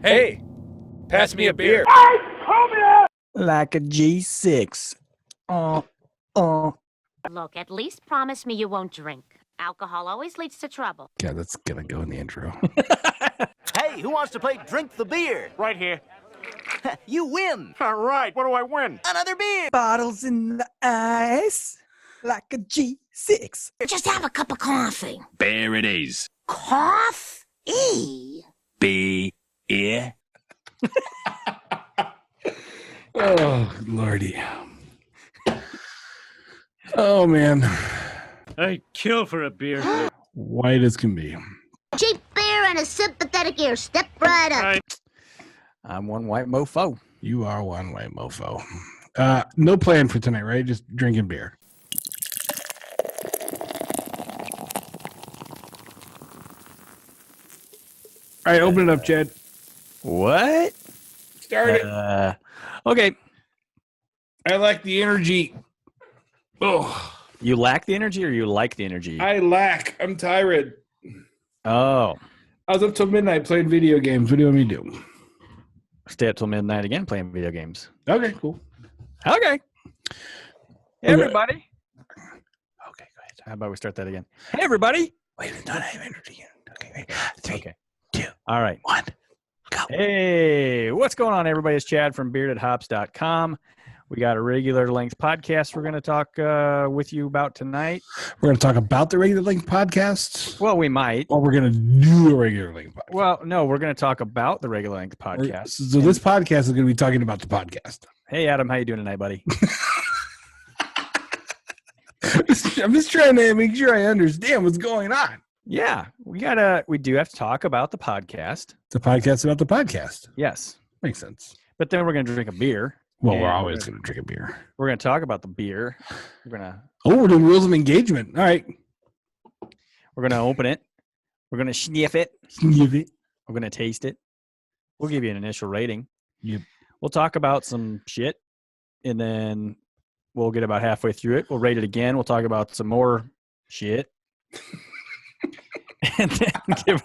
Hey, pass me a beer. Like a G6. Look, at least promise me you won't drink. Alcohol always leads to trouble. Yeah, that's gonna go in the intro. Hey, who wants to play Drink the Beer? Right here. You win! All right, what do I win? Another beer! Bottles in the ice. Like a G6. Just have a cup of coffee. There it is. Coffee? Beer. Oh, Lordy. Oh, man. I'd kill for a beer. White as can be. Cheap beer and a sympathetic ear. Step right up. I'm one white mofo. You are one white mofo. No plan for tonight, right? Just drinking beer. All right, open it up, Chad. What? Start it. Okay. I like the energy. Oh, You lack the energy or you like the energy? I'm tired. Oh. I was up till midnight playing video games. What do you want me to do? Stay up till midnight again playing video games. Okay, cool. Okay. Hey, everybody. Okay, go ahead. How about we start that again? Hey, everybody. Wait, I don't have energy yet. Okay, wait. 3, Okay. 2, All right. 1, go. Hey, what's going on, everybody? It's Chad from beardedhops.com. We got a regular length podcast we're going to talk with you about tonight. We're going to talk about the regular length podcast, Well, we might. or we're going to do a regular length podcast. Well, no, we're going to talk about the regular length podcast. So this podcast is going to be talking about the podcast. Hey, Adam, how you doing tonight, buddy? I'm just trying to make sure I understand what's going on. Yeah, we do have to talk about the podcast. The podcast about the podcast. Yes, Makes sense. but then we're going to drink a beer. Well, And we're always going to drink a beer. We're going to talk about the beer. We're going Oh, we're doing rules of engagement. All right. to open it. We're going to sniff it. Give it. We're going to taste it. We'll give you an initial rating. Yep. We'll talk about some shit, and then we'll get about halfway through it. We'll rate it again. We'll talk about some more shit, and then give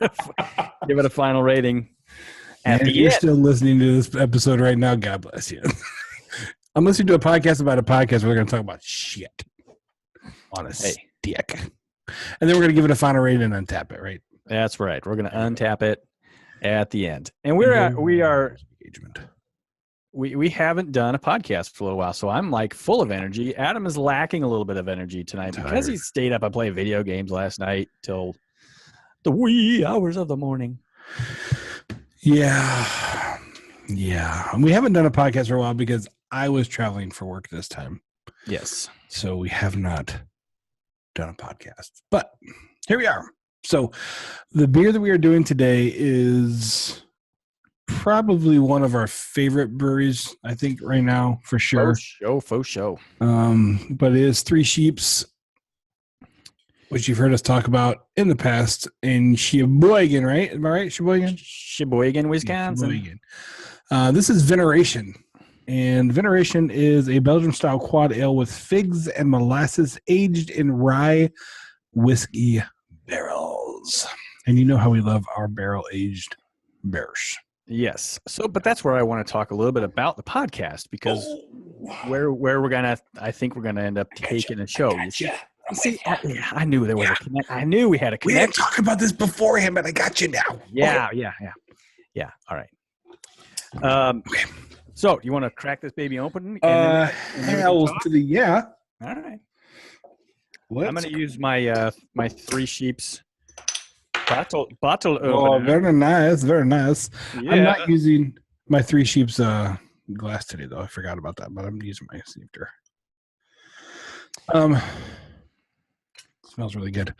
it a final rating. At And the if you're end. still listening to this episode right now, God bless you. I'm listening to a podcast about a podcast. We're going to talk about shit on a stick. And then we're going to give it a final rating and untap it, right? That's right. We're going to untap it at the end, and we engagement. haven't done a podcast for a little while, so I'm like full of energy. Adam is lacking a little bit of energy tonight because he stayed up and played video games last night till the wee hours of the morning. Yeah. And we haven't done a podcast for a while because I was traveling for work this time. Yes. So we have not done a podcast. But here we are. So the beer that we are doing today is probably one of our favorite breweries, I think, right now, for sure. Faux show. But it is Three Sheeps, which you've heard us talk about in the past in Sheboygan, right? Am I right? Sheboygan, Wisconsin. Sheboygan. This is Veneration. And Veneration is a Belgian-style quad ale with figs and molasses aged in rye whiskey barrels. And you know how we love our barrel-aged beers. Yes. So, but that's where I want to talk a little bit about the podcast because where we're gonna, I think we're gonna end up taking a show. See, I knew there was a connect. I knew we had a We connection. didn't talk about this beforehand, but I got you now. Yeah. All right. Okay. So you want to crack this baby open? Hells to the yeah. All right. Let's I'm going to use my my Three Sheeps bottle Oh, opener. very nice, very nice. Yeah. I'm not using my Three Sheeps glass today, though. I forgot about that, but I'm using my snifter. Smells really good.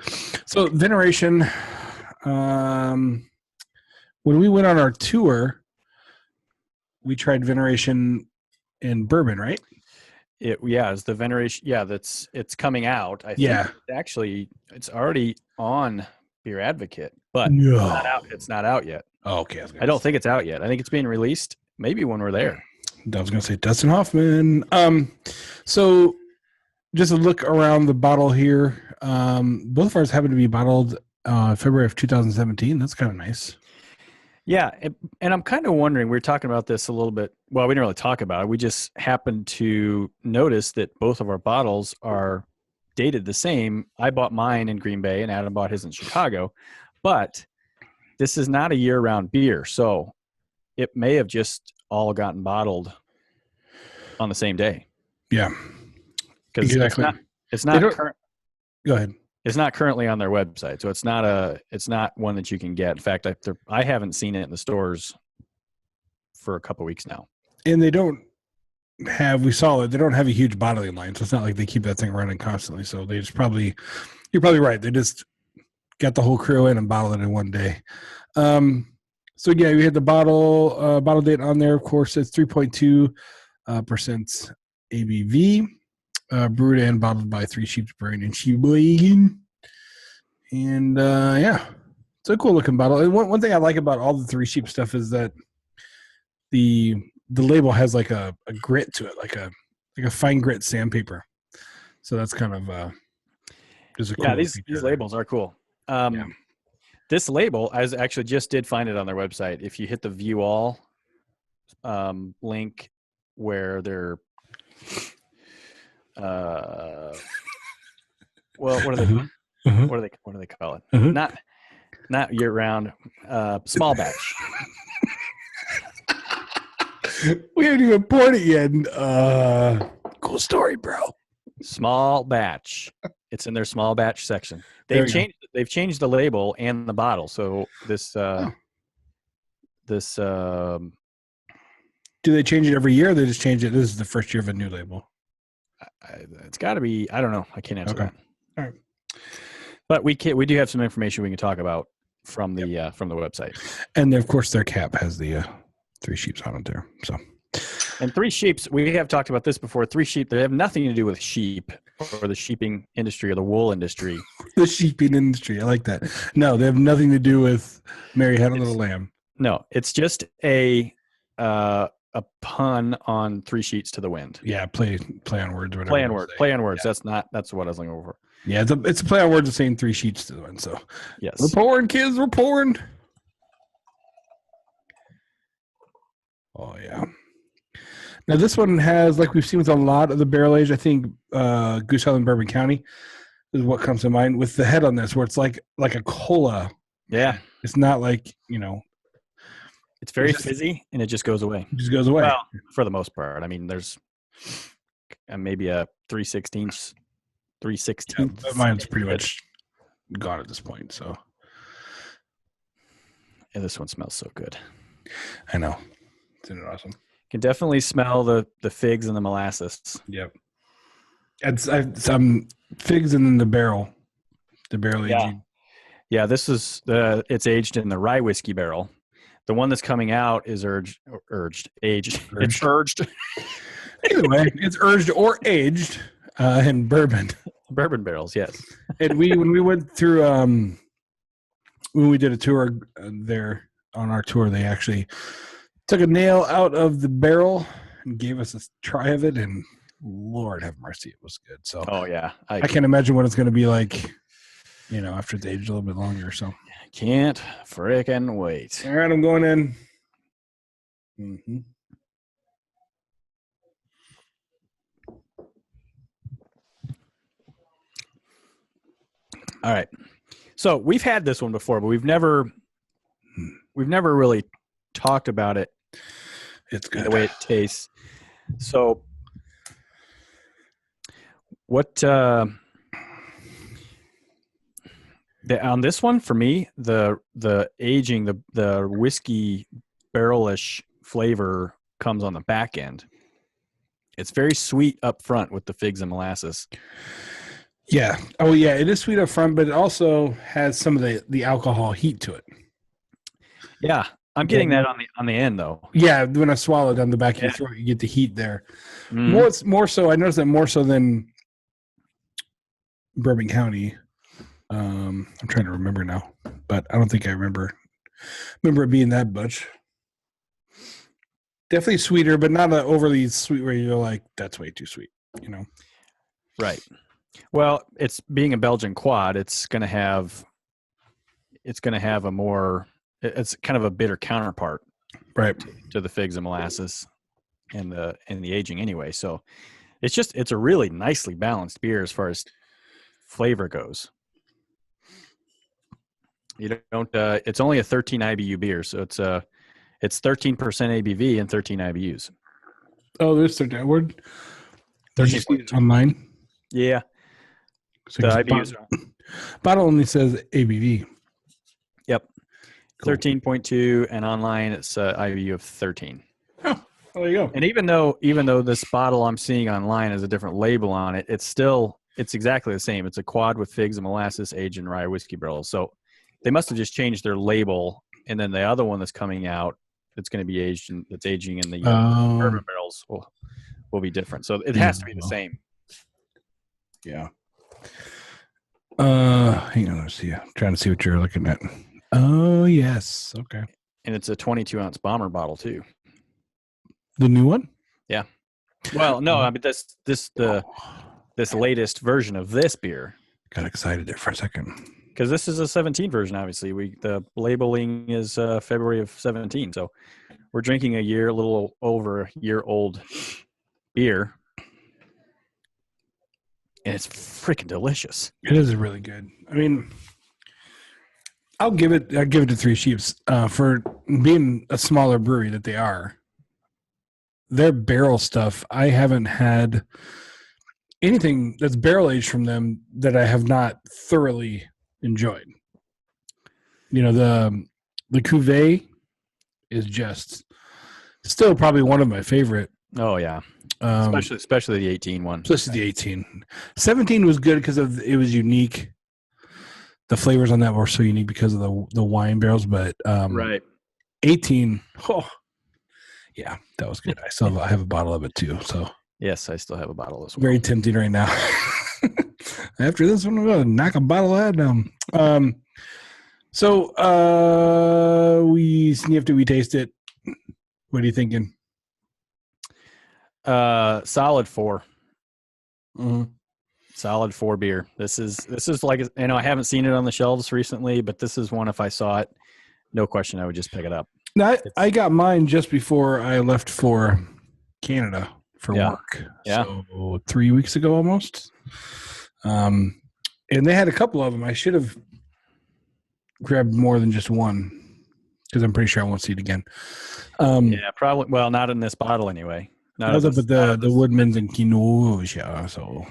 So Veneration. When we went on our tour, we tried Veneration in bourbon, right? It's the Veneration. Yeah, it's coming out. I think Yeah. it's already on Beer Advocate, but No. it's not out. It's not out yet. Oh, okay. I don't think it's out yet. I think it's being released maybe when we're there. I was going to say Dustin Hoffman. So just a look around the bottle here. Both of ours happen to be bottled February of 2017. That's kind of nice. Yeah, and I'm kind of wondering, we were talking about this a little bit. Well, we didn't really talk about it. We just happened to notice that both of our bottles are dated the same. I bought mine in Green Bay and Adam bought his in Chicago, but this is not a year-round beer, so it may have just all gotten bottled on the same day. Yeah, Because exactly. It's not current. Go ahead. It's not currently on their website, so it's not one that you can get. In fact, I haven't seen it in the stores for a couple weeks now. And they don't have, we saw it, they don't have a huge bottling line, so it's not like they keep that thing running constantly. So they just probably, you're probably right. They just got the whole crew in and bottled it in one day. So yeah, we had the bottle date on there. Of course, it's 3.2% ABV. Brewed and bottled by Three Sheeps Brewing in Sheboygan. And yeah, it's a cool looking bottle. And one thing I like about all the Three Sheep stuff is that the label has like a grit to it, like a fine grit sandpaper. So that's kind of just a cool these labels are cool. This label, I actually just did find it on their website. If you hit the view all link where they're well, what are they doing? What do they call it? Not year round, small batch. We haven't even poured it yet. Cool story, bro. Small batch. It's in their small batch section. They've changed the label and the bottle. So this do they change it every year? Or they just change it. This is the first year of a new label. It's got to be. I don't know. I can't answer that. All right. But we do have some information we can talk about from the website. And of course, their cap has the Three Sheeps on it there. So, and Three Sheeps, we have talked about this before. Three Sheep, they have nothing to do with sheep or the sheeping industry or the wool industry. The sheeping industry, I like that. No, they have nothing to do with Mary Had a Little Lamb. No, it's just a pun on Three Sheets to the Wind. Yeah, play on words or whatever. Play on words. Yeah. That's what I was looking over. Yeah, it's a play on words of saying Three Sheets to the Wind. So yes, we're pouring, kids. We're pouring. Oh yeah. Now this one has, like we've seen with a lot of the barrel age, I think Goose Island Bourbon County is what comes to mind with the head on this, where it's like a cola. Yeah, it's not like it's very fizzy and it just goes away. It just goes away. Well, for the most part. I mean, there's maybe a 3/16. Yeah, mine's pretty much gone at this point. So, and this one smells so good. I know. Isn't it awesome? Can definitely smell the figs and the molasses. Yep. It's some figs and then the barrel aging. Yeah, this is it's aged in the rye whiskey barrel. The one that's coming out is aged. It's urged. Either way, it's urged or aged in bourbon. Bourbon barrels, yes. And when we went through when we did a tour there on our tour, they actually took a nail out of the barrel and gave us a try of it, and Lord have mercy, it was good. So, oh yeah, I can't imagine what it's going to be like, after it's aged a little bit longer. So, I can't frickin' wait. All right, I'm going in. Mm-hmm. All right, so we've had this one before, but we've never really talked about it. It's good the way it tastes. So what on this one for me, the aging, the whiskey barrelish flavor comes on the back end. It's very sweet up front with the figs and molasses. Yeah. Oh yeah, it is sweet up front, but it also has some of the alcohol heat to it. Yeah. I'm getting that on the end though. Yeah, when I swallow it down the back of your throat, you get the heat there. More so. I noticed that more so than Bourbon County. I'm trying to remember now, but I don't think I remember it being that much. Definitely sweeter, but not overly sweet where you're like, that's way too sweet. Right. Well, it's being a Belgian quad. It's going to have a more it's kind of a bitter counterpart Right. to the figs and molasses and the aging anyway. So it's a really nicely balanced beer as far as flavor goes. You don't it's only a 13 IBU beer, so it's 13% ABV and 13 IBUs. Oh, there's the word. Did you see it online? Yeah. So The IBUs bottle only says ABV. Yep. Cool. 13.2 and online it's IBU of 13. Oh, there you go. And even though this bottle I'm seeing online has a different label on it, it's exactly the same. It's a quad with figs and molasses aged in rye whiskey barrels. So they must have just changed their label, and then the other one that's coming out that's going to be that's aging in the bourbon barrels will be different. So it has to be the same. Yeah. Hang on, let's see. I'm trying to see what you're looking at. Oh yes. Okay. And it's a 22-ounce bomber bottle too. The new one? Yeah. Well, no, I mean this latest version of this beer. Got excited there for a second. Because this is a 17 version, obviously. The labeling is February of 17, so we're drinking a little over a year old beer, and it's freaking delicious. It is really good. I mean, I'll give it to Three Sheeps for being a smaller brewery that they are. Their barrel stuff, I haven't had anything that's barrel aged from them that I have not thoroughly enjoyed. You know, the cuvee is just still probably one of my favorite. Oh yeah, especially the 18 one. Especially the 18. 17 was good because it was unique. The flavors on that were so unique because of the wine barrels, but right. 18. Oh, yeah, that was good. I have a bottle of it too. So yes, I still have a bottle as well. Very tempting right now. After this one, I'm gonna knock a bottle of that down. So we sniffed it, we taste it. What are you thinking? Solid 4. Mm-hmm. Solid 4 beer. This is like, I haven't seen it on the shelves recently, but this is one, if I saw it, no question, I would just pick it up. Now, I got mine just before I left for Canada for work. Yeah. So 3 weeks ago almost. And they had a couple of them. I should have grabbed more than just one because I'm pretty sure I won't see it again. Yeah, probably. Well, not in this bottle anyway. Not up at the Woodman's and Kenosha. So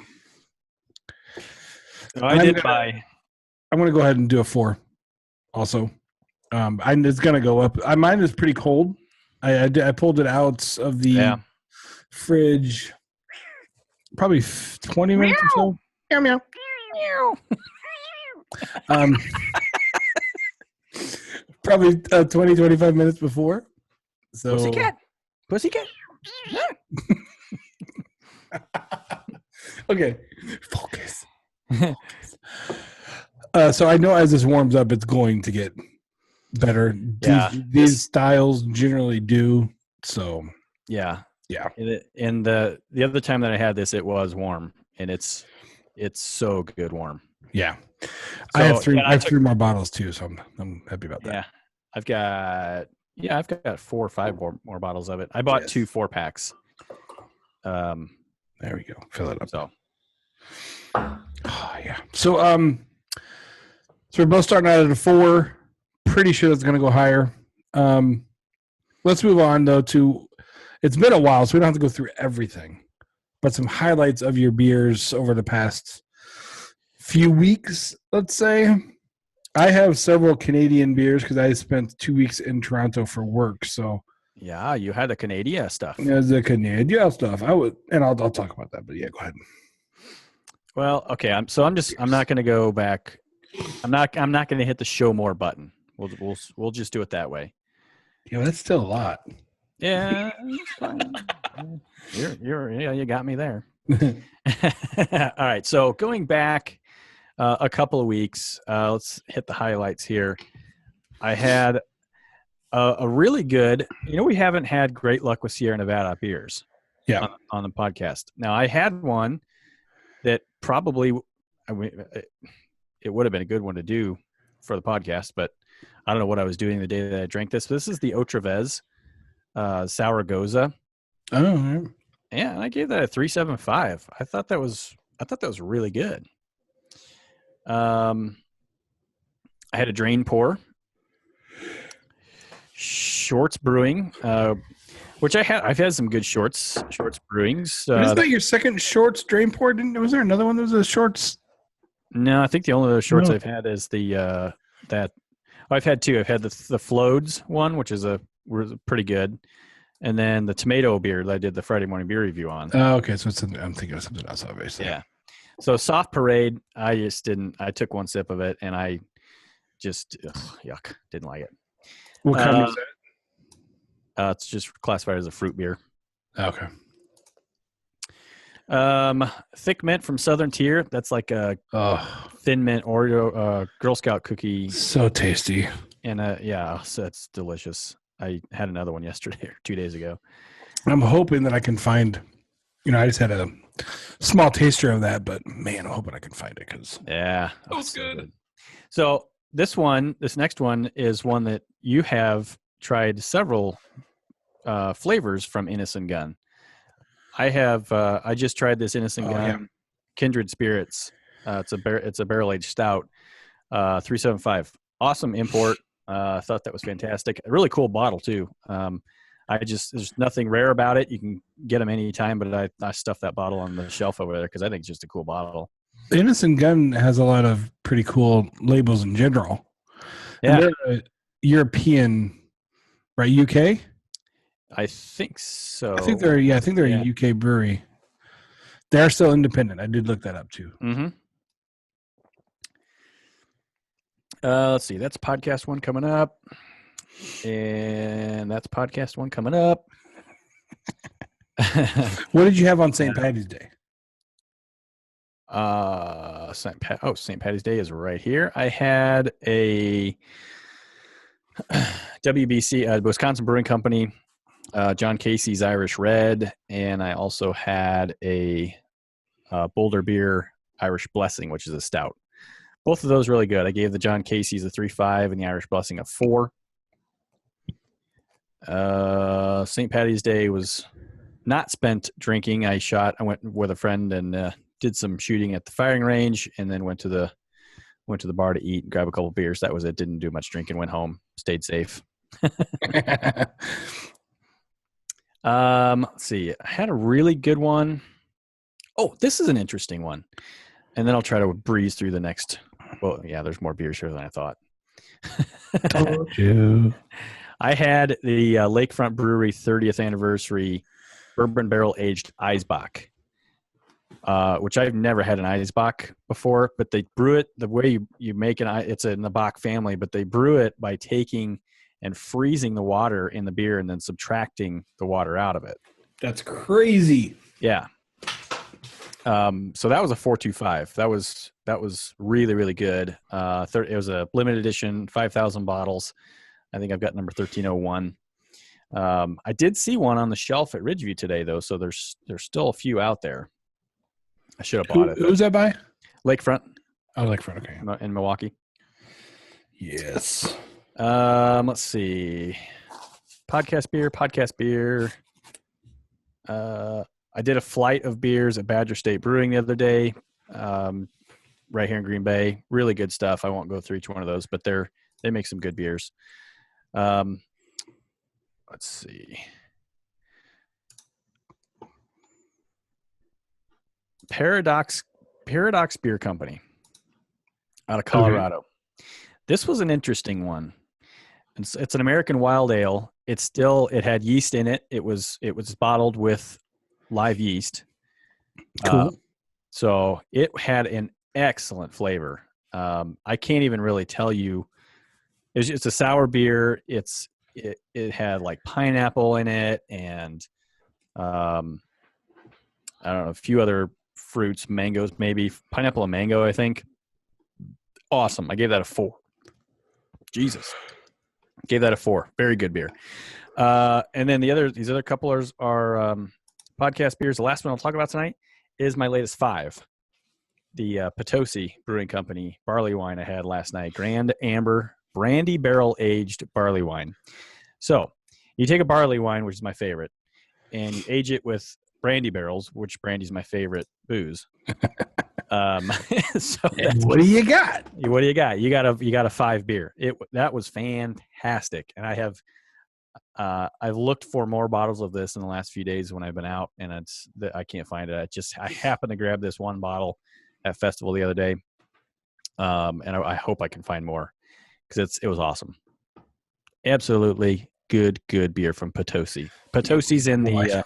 I did buy. I'm going to go ahead and do a 4 also. It's going to go up. Mine is pretty cold. I pulled it out of the fridge probably 20 minutes or so. Meow, meow. Probably 20, 25 minutes before. So Pussycat. Okay. Focus. So I know as this warms up, it's going to get better. Yeah. These styles generally do. So yeah. And the other time that I had this, it was warm, and it's so good warm. Yeah. So, I have three more bottles too, so I'm happy about that. Yeah. I've got 4 or 5 more bottles of it. I bought 2 4-packs. There we go. Fill it up. So yeah. So we're both starting out at a 4. Pretty sure that's gonna go higher. Let's move on though to it's been a while, so we don't have to go through everything. But some highlights of your beers over the past few weeks, let's say. I have several Canadian beers because I spent 2 weeks in Toronto for work. So yeah, you had the Canadian stuff. Yeah, the Canadian stuff. I'll talk about that. But yeah, go ahead. Well, okay. I'm not going to go back. I'm not going to hit the show more button. We'll just do it that way. Yeah, that's still a lot. Yeah, it's fine. You got me there. All right. So going back a couple of weeks, let's hit the highlights here. I had a really good, we haven't had great luck with Sierra Nevada beers on the podcast. Now I had one that probably, it would have been a good one to do for the podcast, but I don't know what I was doing the day that I drank this. But this is the Otravez Sour Goza. Oh, all right. Yeah, and I gave that a 3.75. I thought that was really good. I had a drain pour. Shorts Brewing, which I've had some good Shorts brewings. But isn't that your second Shorts drain pour? Was there another one that was a Shorts? No, I think the only other Shorts No. I've had is the I've had two. I've had the Flodes one, which was pretty good, and then the tomato beer that I did the Friday morning beer review on. Oh, okay. So I'm thinking of something else, obviously. Yeah. So Soft Parade, I just didn't. I took one sip of it, and I just yuck, didn't like it. What kind is that? It's just classified as a fruit beer. Okay. Thick Mint from Southern Tier. That's like a thin mint Oreo Girl Scout cookie. So tasty. And so it's delicious. I had another one yesterday or 2 days ago. I'm hoping that I can find. I just had a small taster of that, but man, I'm hoping I can find it because that was good. So this next one is one that you have tried several flavors from Innocent Gun. I have. I just tried this Innocent Gun Kindred Spirits. It's a barrel aged stout, 3.75. Awesome import. I thought that was fantastic. A really cool bottle too. There's nothing rare about it. You can get them anytime, but I stuffed that bottle on the shelf over there because I think it's just a cool bottle. The Innocent Gun has a lot of pretty cool labels in general. Yeah, and they're a European, right? UK. I think so. I think they're a UK brewery. They're still independent. I did look that up too. Mm-hmm. Let's see. That's podcast one coming up, and that's podcast one coming up. What did you have on St. Patty's Day? St. Patty's Day is right here. I had a WBC, Wisconsin Brewing Company, John Casey's Irish Red, and I also had a Boulder Beer Irish Blessing, which is a stout. Both of those really good. I gave the John Casey's a 3.5 and the Irish Blessing a 4. St. Patty's Day was not spent drinking. I went with a friend and did some shooting at the firing range, and then went to the bar to eat and grab a couple beers. That was it. Didn't do much drinking. Went home. Stayed safe. Let's see. I had a really good one. Oh, this is an interesting one. And then I'll try to breeze through the next. Well, yeah, there's more beers here than I thought. Told you. I had the Lakefront Brewery 30th anniversary bourbon barrel aged Eisbach, which I've never had an Eisbach before, but they brew it the way you make it. It's in the Bach family, but they brew it by taking and freezing the water in the beer and then subtracting the water out of it. That's crazy. Yeah. So that was a 4.25. That was really, really good. It was a limited edition, 5,000 bottles. I think I've got number 1301. I did see one on the shelf at Ridgeview today, though, so there's still a few out there. I should have bought it. Who's that by? Lakefront. Oh, Lakefront. Okay. In Milwaukee. Yes. Let's see. Podcast beer. I did a flight of beers at Badger State Brewing the other day, right here in Green Bay. Really good stuff. I won't go through each one of those, but they make some good beers. Let's see. Paradox Beer Company out of Colorado. Okay. This was an interesting one. It's an American wild ale. It had yeast in it. It was bottled with live yeast. Cool. So it had an excellent flavor. I can't even really tell you. It's a sour beer. It had like pineapple in it, and I don't know, a few other fruits, mangoes, maybe pineapple and mango. I think. Awesome. I gave that a 4. Jesus. Gave that a 4. Very good beer. And then these other couple are podcast beers. The last one I'll talk about tonight is my latest 5. The Potosi Brewing Company barley wine I had last night. Grand Amber brandy barrel aged barley wine. So you take a barley wine, which is my favorite, and you age it with brandy barrels, which brandy is my favorite booze. So And what do you got? what do you got? You got a 5 beer. That was fantastic, and I've looked for more bottles of this in the last few days when I've been out, and I can't find it. I happened to grab this one bottle at festival the other day, and I hope I can find more because it was awesome. Absolutely good beer from Potosi. Potosi's in the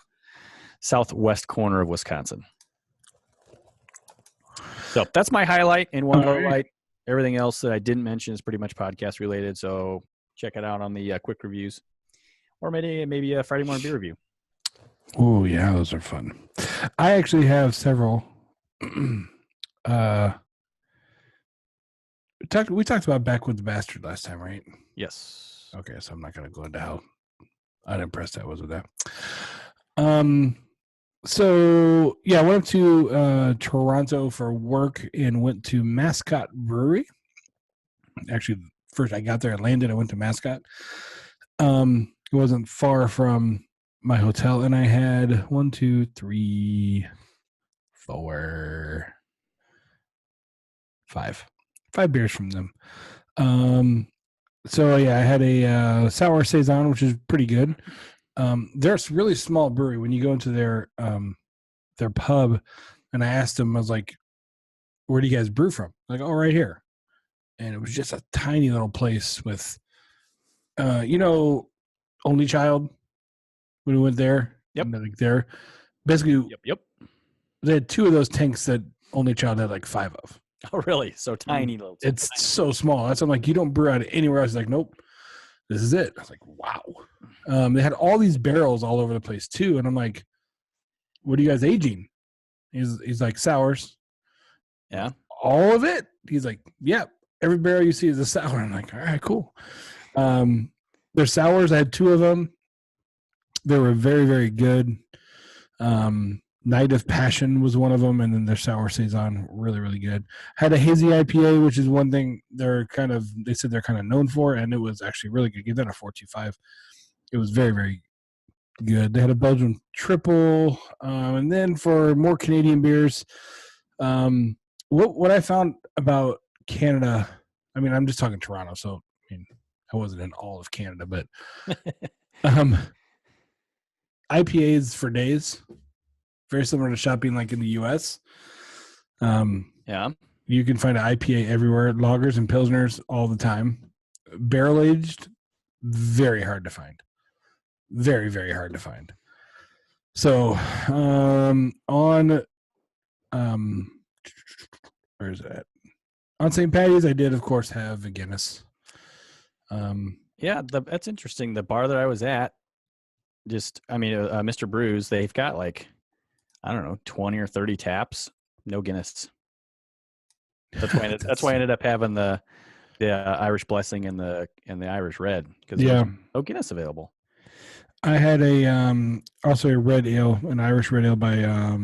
southwest corner of Wisconsin. So that's my highlight and one low light. Everything else that I didn't mention is pretty much podcast related. So check it out on the quick reviews, or maybe a Friday morning beer review. Oh yeah, those are fun. I actually have several. We talked about Backwoods Bastard last time, right? Yes. Okay, so I'm not going to go into how unimpressed I was with that. So yeah, I went up to Toronto for work and went to Mascot Brewery. Actually, first I got there, I landed, I went to Mascot. It wasn't far from my hotel, and I had 1, 2, 3, 4, 5 beers from them. So yeah, I had a sour saison, which is pretty good. They're a really small brewery. When you go into their pub, and I asked them, I was like, "Where do you guys brew from?" Like, "Oh, right here." And it was just a tiny little place with, Only Child. When we went there, Yep. Like there, basically, Yep. they had 2 of those tanks that Only Child had like 5 of. Oh, really? So tiny little. It's so small. That's I'm like, you don't brew out anywhere else. He's like, nope, this is it. I was like, wow. They had all these barrels all over the place too, and I'm like, what are you guys aging? He's like, sours. Yeah. All of it? He's like, yep. Every barrel you see is a sour. I'm like, all right, cool. Their sours, I had 2 of them. They were very, very good. Night of Passion was one of them, and then their sour saison, really, really good. Had a hazy IPA, which is one thing they said they're kind of known for, and it was actually really good. Give that a 4.25. It was very, very good. They had a Belgian triple, and then for more Canadian beers, what I found about Canada, I mean, I'm just talking Toronto, so I mean, I wasn't in all of Canada, but IPAs for days, very similar to shopping like in the U.S. Yeah. You can find an IPA everywhere, lagers and pilsners all the time. Barrel aged, very hard to find. Very, very hard to find. So where is that? On St. Patty's, I did, of course, have a Guinness. Yeah, that's interesting. The bar that I was at, Mr. Brews, they've got like, I don't know, 20 or 30 taps, no Guinness. That's why I ended up having the Irish Blessing and the Irish Red, because there was no Guinness available. I had also a red ale, an Irish red ale by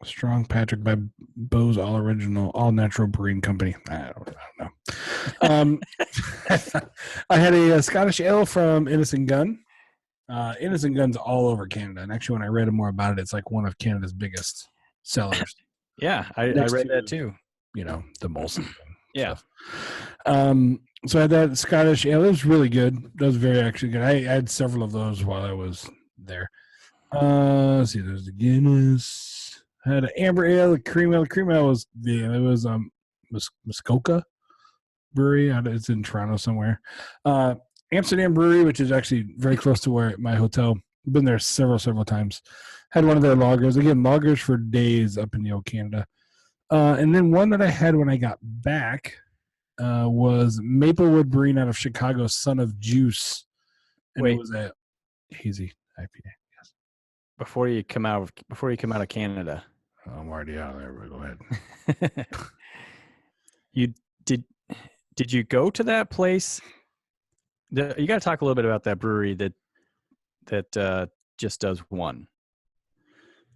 Strong Patrick by Bose All Original, All Natural Brewing Company. I don't know. I had a Scottish ale from Innocent Gun. Innocent Gun's all over Canada, and actually, when I read more about it, it's like one of Canada's biggest sellers. Yeah, I read that too. The Molson. Yeah. So I had that Scottish ale. It was really good. That was very actually good. I had several of those while I was there. Let's see, there's the Guinness. I had an amber ale, a cream ale. Cream ale was Muskoka Brewery. It's in Toronto somewhere. Amsterdam Brewery, which is actually very close to where my hotel. Been there several times. Had one of their lagers. Again, lagers for days up in the old Canada. And then one that I had when I got back was Maplewood Brewing out of Chicago, Son of Juice. And it was a hazy IPA. Yes. Before you come out of Canada. I'm already out of there, but go ahead. Did you go to that place? You got to talk a little bit about that brewery that just does one.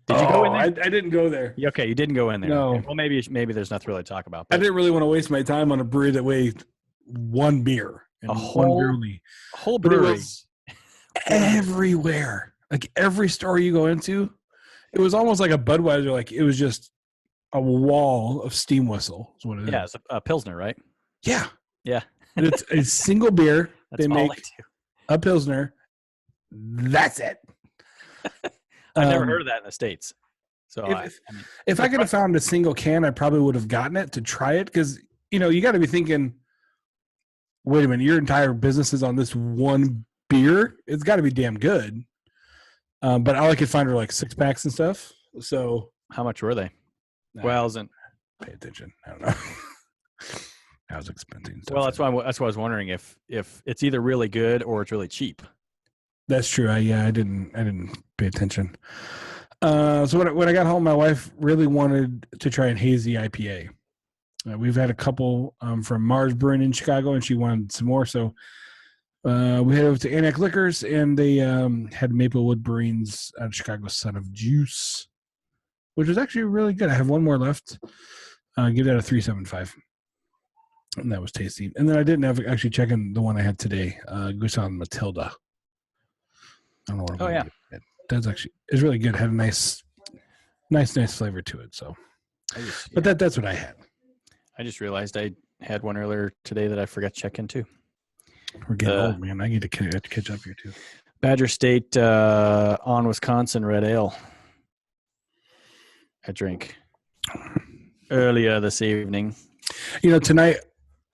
Did you go in there? I didn't go there. Okay, you didn't go in there. No. Okay. Well, maybe there's nothing really to talk about. I didn't really want to waste my time on a brewery that way one beer and A one whole- beer only. Whole But it brewery. was everywhere. Like every store you go into, it was almost like a Budweiser. Like it was just a wall of steam whistle. Is what it is. Yeah, it's a Pilsner, right? Yeah. Yeah. And it's a single beer. That's They all make I do. a Pilsner. That's it. I've never Um, heard of that in the States. So If I could have found a single can, I probably would have gotten it to try it because, you got to be thinking, wait a minute, your entire business is on this one beer. It's got to be damn good. But all I could find were like 6-packs and stuff. So how much were they? nah, Well, isn't pay attention. I don't know. I was expecting stuff. well. That's why I was wondering if it's either really good or it's really cheap. That's true. I didn't pay attention. So when I got home, my wife really wanted to try a hazy IPA. We've had a couple from Mars Brewing in Chicago, and she wanted some more. So we headed over to Annex Liquors, and they had Maplewood Brewing's out of Chicago, Son of Juice, which was actually really good. I have one more left. Give that a 3.75. And that was tasty. And then I didn't have actually checking the one I had today, Gusan Matilda. I don't know what. Oh, yeah. That's actually it's really good. Had a nice flavor to it. So, but that's what I had. I just realized I had one earlier today that I forgot to check into. We're getting old, man. I need to catch up here too. Badger State on Wisconsin Red Ale. I drank earlier this evening. Tonight.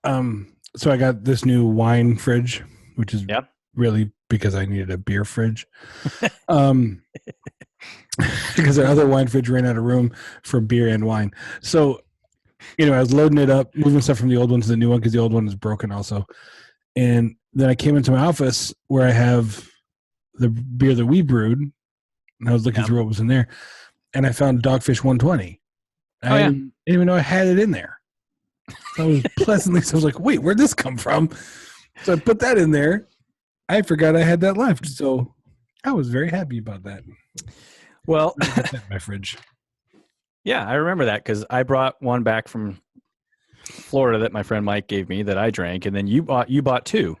So I got this new wine fridge, which is really because I needed a beer fridge. Because our other wine fridge ran out of room for beer and wine. So, I was loading it up, moving stuff from the old one to the new one because the old one is broken also. And then I came into my office where I have the beer that we brewed, and I was looking through what was in there, and I found Dogfish 120. I didn't even know I had it in there. So I was pleasantly, so I was like, wait, where'd this come from? So I put that in there. I forgot I had that left. So I was very happy about that. Well, I got that in my fridge. Yeah, I remember that because I brought one back from Florida that my friend Mike gave me that I drank, and then you bought two.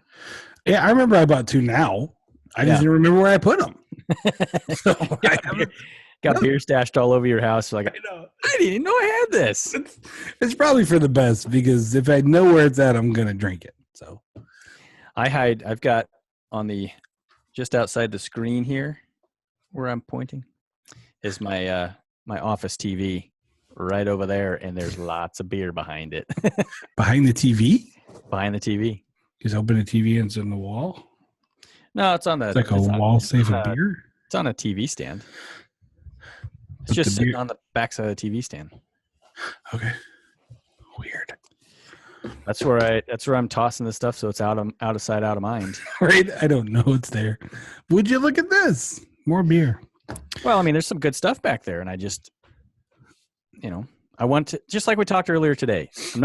Yeah, I remember I bought two now. I just didn't remember where I put them. So got beer stashed all over your house. Like, I know. I didn't know I had this. It's probably for the best because if I know where it's at, I'm going to drink it. So I've got on the just outside the screen here where I'm pointing is my my office TV right over there, and there's lots of beer behind it. Behind the TV? Behind the TV. Just open the TV and it's in the wall? No, it's on the. It's like a wall safe of beer? It's on a TV stand. It's But just the sitting beer- on the backside of the TV stand. Okay. Weird. That's where I'm tossing this stuff, so it's out of sight, out of mind. Right? I don't know it's there. Would you look at this? More beer. Well, I mean, there's some good stuff back there, and I just, I want to, just like we talked earlier today. I'm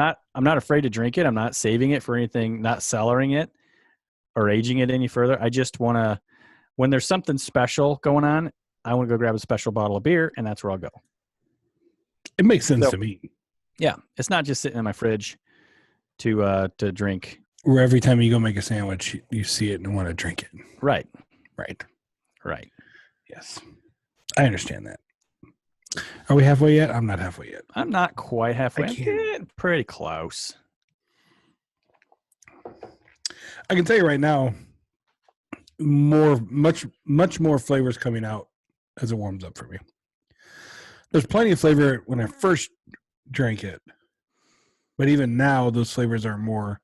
not afraid to drink it. I'm not saving it for anything, not cellaring it or aging it any further. I just want to, when there's something special going on, I want to go grab a special bottle of beer, and that's where I'll go. It makes sense to me. Yeah, it's not just sitting in my fridge to drink. Where every time you go make a sandwich, you see it and want to drink it. Right. Right. Yes. I understand that. Are we halfway yet? I'm not halfway yet. I'm not quite halfway. I I'm can't. getting pretty close. I can tell you right now, much more flavors coming out as it warms up for me. There's plenty of flavor when I first drank it, but even now those flavors are more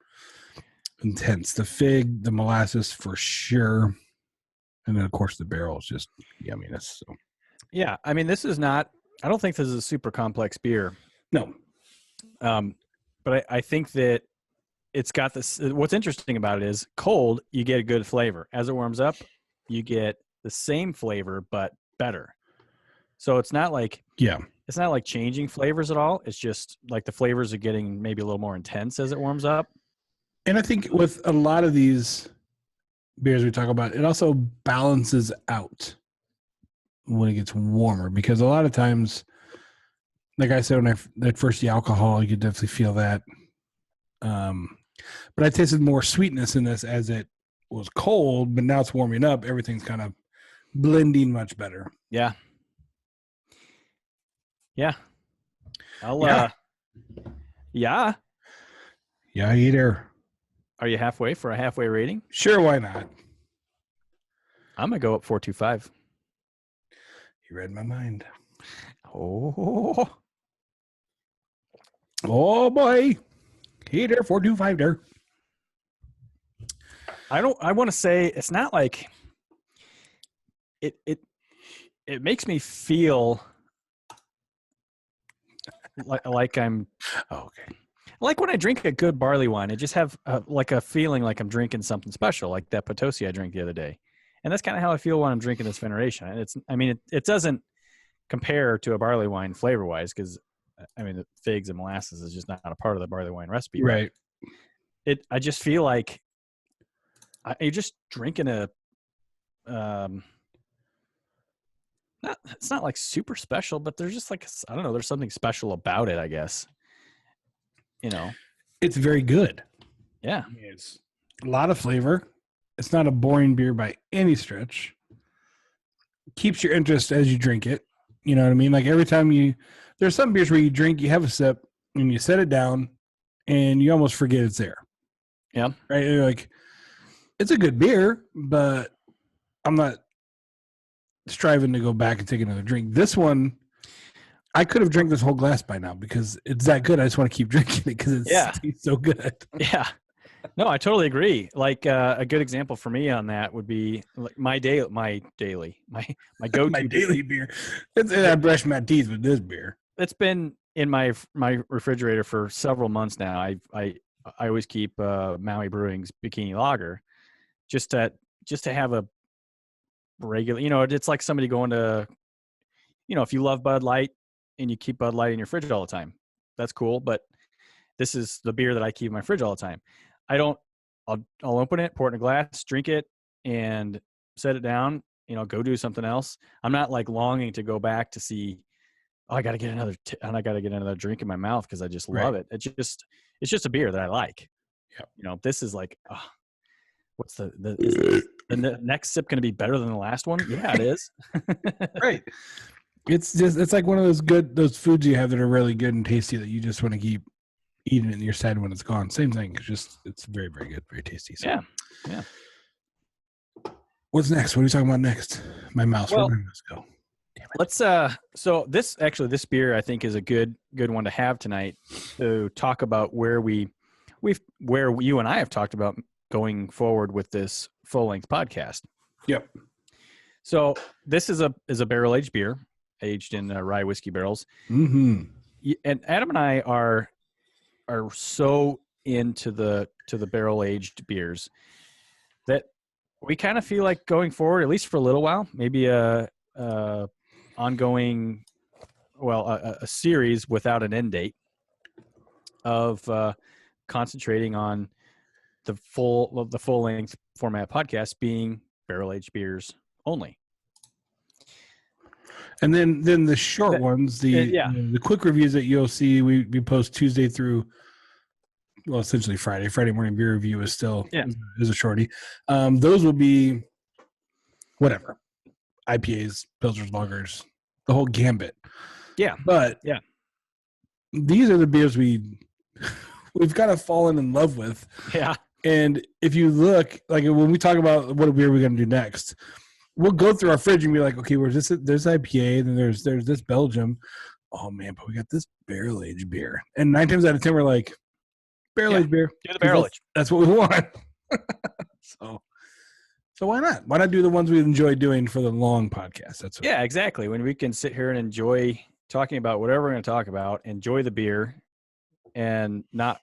intense. The fig, the molasses for sure, and then of course the barrel is just yumminess. So. Yeah, I mean, this is not. I don't think this is a super complex beer. No. But I think that it's got this. What's interesting about it is cold, you get a good flavor. As it warms up, you get the same flavor but better. So it's not like changing flavors at all. It's just like the flavors are getting maybe a little more intense as it warms up. And I think with a lot of these beers we talk about, it also balances out when it gets warmer, because a lot of times, like I said, when at first the alcohol, you could definitely feel that. But I tasted more sweetness in this as it was cold, but now it's warming up. Everything's kind of blending much better. Yeah. Yeah. Yeah. Yeah. Yeah, either. Are you halfway for a halfway rating? Sure, why not? I'm going to go up 4.25. You read my mind. Oh. Oh, boy. Hey there, 425 there. I want to say it's not like it makes me feel like I'm okay. like when I drink a good barley wine, I just have like a feeling like I'm drinking something special, like that Potosi I drank the other day. And that's kind of how I feel when I'm drinking this Veneration. And it doesn't compare to a barley wine flavor wise, because the figs and molasses is just not a part of the barley wine recipe. Right. I just feel like you're just drinking a it's not like super special, but there's just like, I don't know, there's something special about it, I guess. It's very good. Yeah. It's a lot of flavor. It's not a boring beer by any stretch. Keeps your interest as you drink it. You know what I mean? Like every time there's some beers where you drink, you have a sip and you set it down and you almost forget it's there. Yeah. Right. You're like, it's a good beer, but I'm not striving to go back and take another drink. This one, I could have drank this whole glass by now because it's that good. I just want to keep drinking it because it's so good. Yeah. No, I totally agree. Like a good example for me on that would be like my go-to my daily beer. I brush my teeth with this beer. It's been in my refrigerator for several months now. I always keep Maui Brewing's Bikini Lager just to have a regular, it's like somebody going to, if you love Bud Light and you keep Bud Light in your fridge all the time, that's cool. But this is the beer that I keep in my fridge all the time. I'll open it, pour it in a glass, drink it, and set it down, go do something else. I'm not like longing to go back to see, I got to get another drink in my mouth because I just love it. It's just a beer that I like. Yeah. This is like, what's is the next sip going to be better than the last one? Yeah, it is. Right. It's like one of those foods you have that are really good and tasty that you just want to keep eating it and you're sad when it's gone. Same thing. It's very, very good. Very tasty. So. Yeah. What's next? What are we talking about next? My mouse. Well, where did my mouse go? Damn it. Let's so this beer I think is a good one to have tonight to talk about where you and I have talked about going forward with this full length podcast. Yep. So this is a barrel aged beer aged in rye whiskey barrels. Mm-hmm. And Adam and I are so into the barrel aged beers that we kind of feel like going forward, at least for a little while, maybe a ongoing, a series without an end date of concentrating on the full length format podcast being barrel aged beers only. And then the short ones, the quick reviews that you'll see, we post Tuesday through, essentially Friday. Friday morning beer review is still is a shorty. Those will be whatever, IPAs, pilsners, lagers, the whole gambit. Yeah, but these are the beers we've kind of fallen in love with. Yeah, and if you look, like when we talk about what beer we're going to do next, we'll go through our fridge and be like, okay, there's IPA, then there's this Belgium. Oh man, but we got this barrel aged beer. And 9 times out of 10, we're like, barrel aged beer. Do the barrel aged. That's what we want. So why not? Why not do the ones we enjoy doing for the long podcast? That's what exactly. When we can sit here and enjoy talking about whatever we're going to talk about, enjoy the beer, and not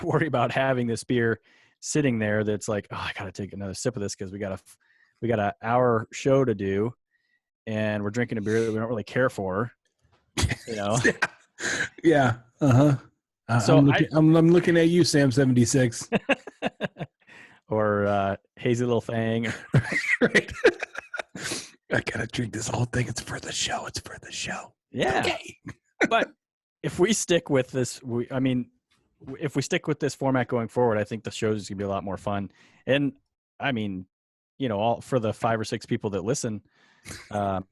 worry about having this beer sitting there that's like, oh, I got to take another sip of this because we got an hour show to do, and we're drinking a beer that we don't really care for, Yeah. So I'm looking at you, Sam 76, or Hazy Little Thing. Right. I gotta drink this whole thing. It's for the show. It's for the show. Yeah. Okay. But if we stick with this, if we stick with this format going forward, I think the show is gonna be a lot more fun. And I mean, all for the 5 or 6 people that listen, um,